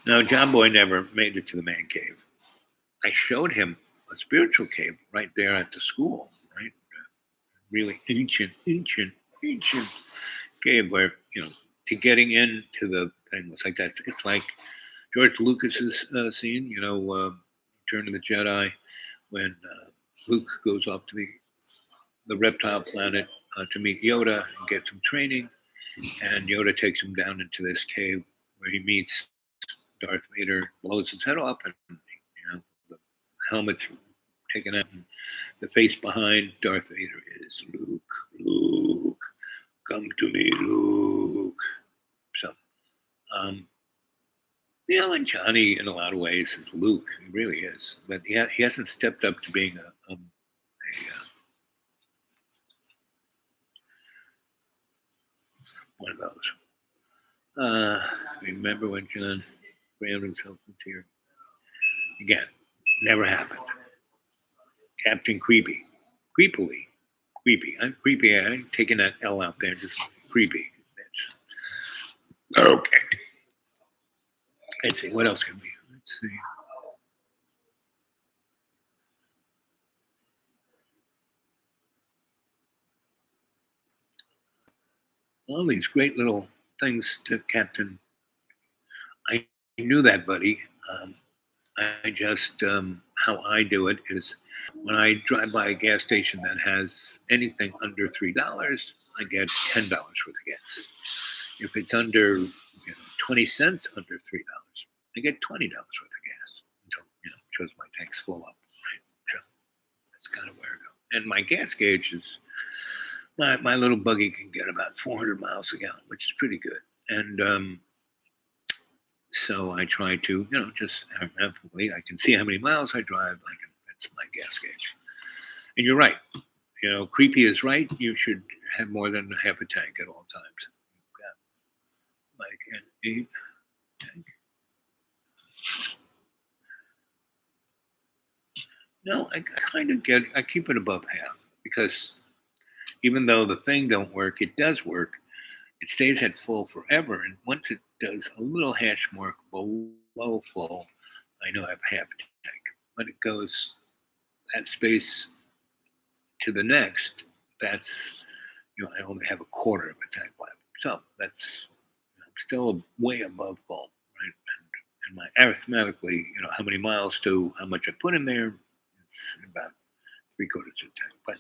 Now, John Boy never made it to the man cave. I showed him a spiritual cave right there at the school, right? Really ancient cave where, to getting into the thing was like that. It's like George Lucas's scene, Return of the Jedi, when Luke goes off to the reptile planet to meet Yoda and get some training, and Yoda takes him down into this cave where he meets Darth Vader, blows his head off, and the helmet's taken out, and the face behind Darth Vader is Luke, come to me, Luke. So, and Johnny, in a lot of ways, is Luke. He really is, but he hasn't stepped up to being one of those. Remember when John drowned himself in tears? Again, never happened. Captain Creepy. Creepily. Creepy. I'm creepy. I'm taking that L out there. Just creepy. That's okay. Let's see. What else can we? Let's see. All these great little things to Captain. I knew that, buddy. I just, how I do it is when I drive by a gas station that has anything under $3, I get $10 worth of gas. If it's under 20 cents under $3, I get $20 worth of gas until, shows my tank's full up. Right? So that's kind of where I go. And my gas gauge is, my little buggy can get about 400 miles a gallon, which is pretty good. And so I try to, just I can see how many miles I drive. That's my gas gauge. And you're right. Creepy is right. You should have more than half a tank at all times. You've got like an 8 tank. No, I kind of I keep it above half because even though the thing don't work, it does work. It stays at full forever, and once it does a little hash mark below full, I know I have half a tank. When it goes that space to the next, that's I only have a quarter of a tank left. So that's I'm still way above full, right? And my arithmetically, how many miles to how much I put in there, it's about 3/4 of a tank. But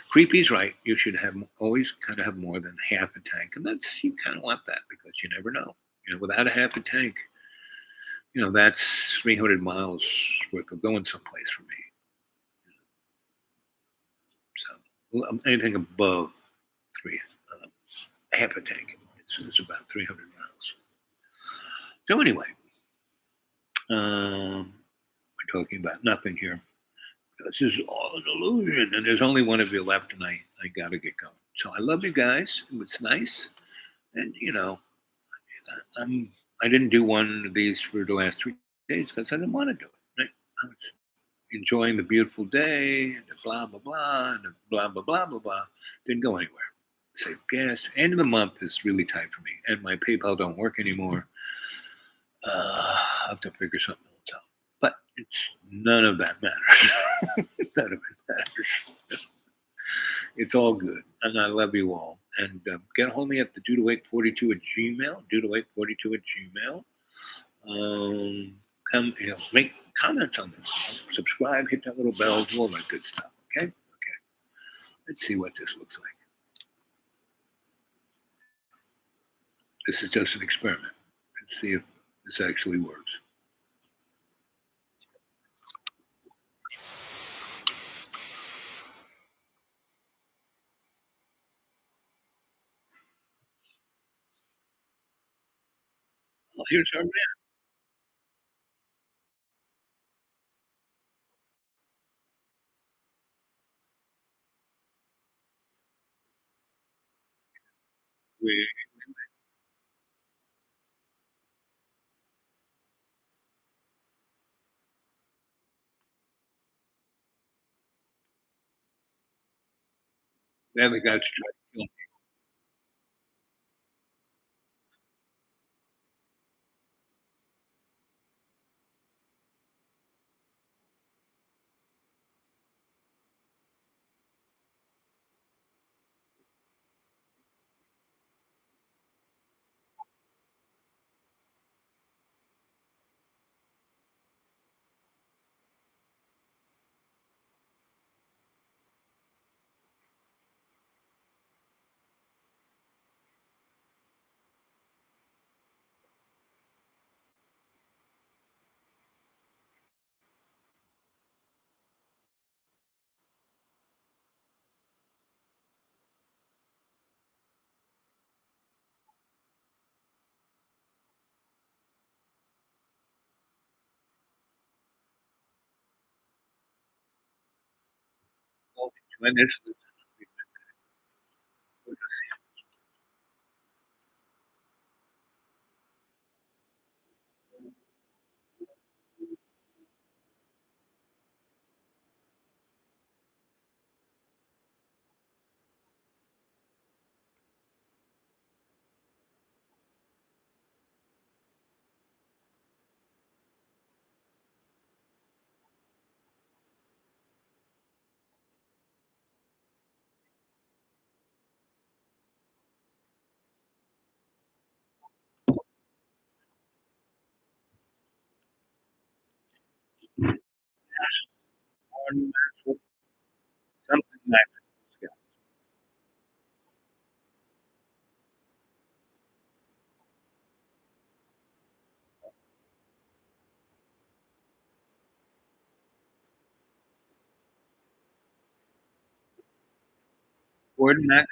Creepy's right. You should always kind of have more than half a tank. And you kind of want that because you never know. Without a half a tank, that's 300 miles worth of going someplace for me. So anything above half a tank is about 300 miles. So anyway, we're talking about nothing here. This is all an illusion, and there's only one of you left, and I gotta get going. So I love you guys. It was nice, and I didn't do one of these for the last 3 days because I didn't want to do it. Right? I was enjoying the beautiful day, and the blah blah blah, and the blah blah blah blah blah. Didn't go anywhere. Save gas. End of the month is really tight for me, and my PayPal don't work anymore. I'll have to figure something else out. But none of that matters. None of it matters. It's all good. And I love you all. And get a hold of me at the dude0842 at Gmail. Dude0842 at Gmail. Come, make comments on this. Subscribe, hit that little bell, all that good stuff. Okay? Okay. Let's see what this looks like. This is just an experiment. Let's see if this actually works. Well, here's our man. Then the guys try to kill me. When this was Gordon Maxwell, something Maxwell. Gordon Maxwell.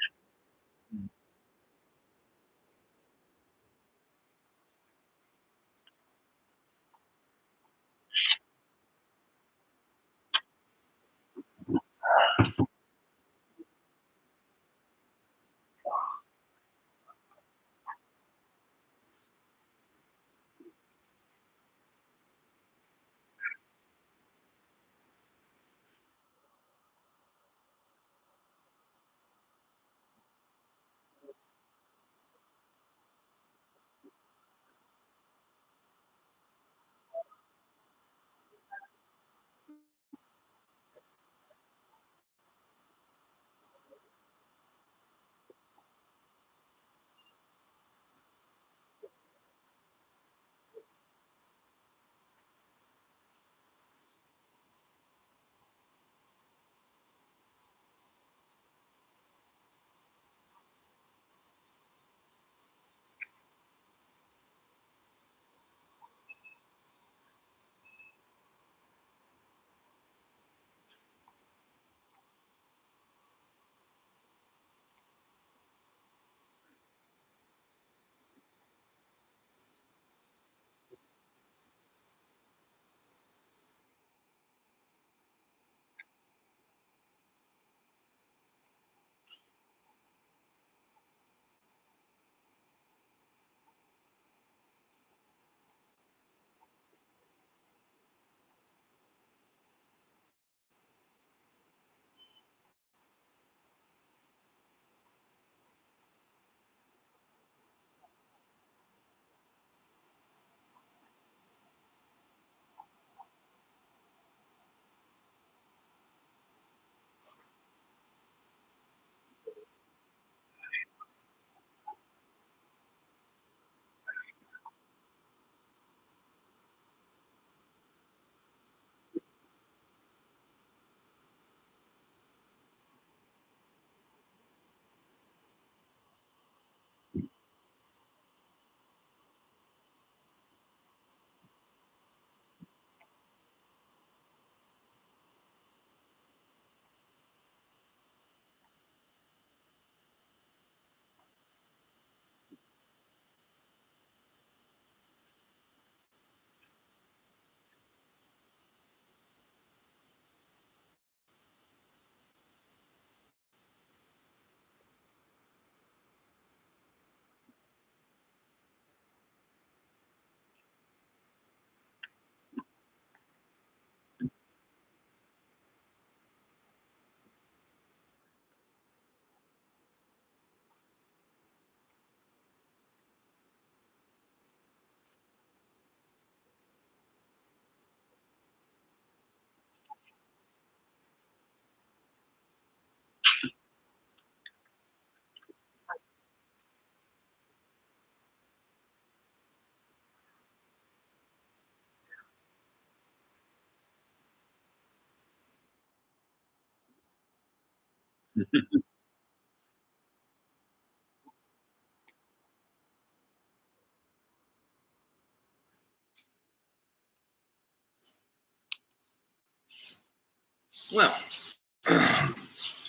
Well,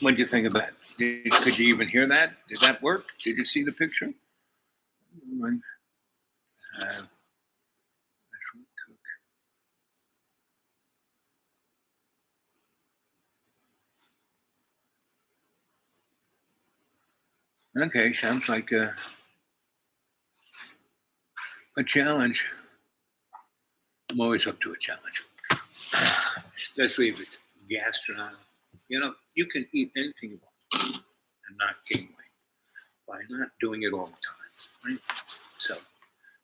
what do you think of that? Could you even hear that? Did that work? Did you see the picture? Okay, sounds like a challenge. I'm always up to a challenge, especially if it's gastronomic. You know, you can eat anything you want and not gain weight by not doing it all the time, right? So,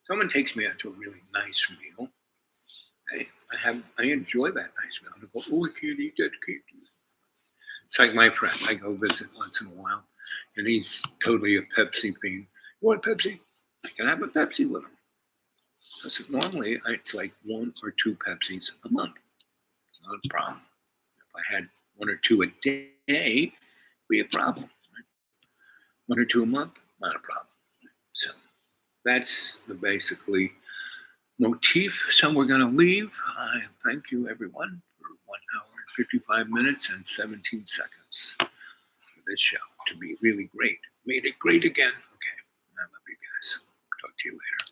someone takes me out to a really nice meal. I enjoy that nice meal. I go, oh, I can't eat that. Can't do that. It's like my friend. I go visit once in a while, and he's totally a Pepsi fiend. You want Pepsi? I can have a Pepsi with him. Because normally it's like 1 or 2 Pepsis a month. It's not a problem. If I had 1 or 2 a day, be a problem. Right? 1 or 2 a month, not a problem. So that's the basically motif. So we're going to leave. I thank you, everyone, for 1 hour and 55 minutes and 17 seconds for this show to be really great. Made it great again. Okay, I love you guys. Talk to you later.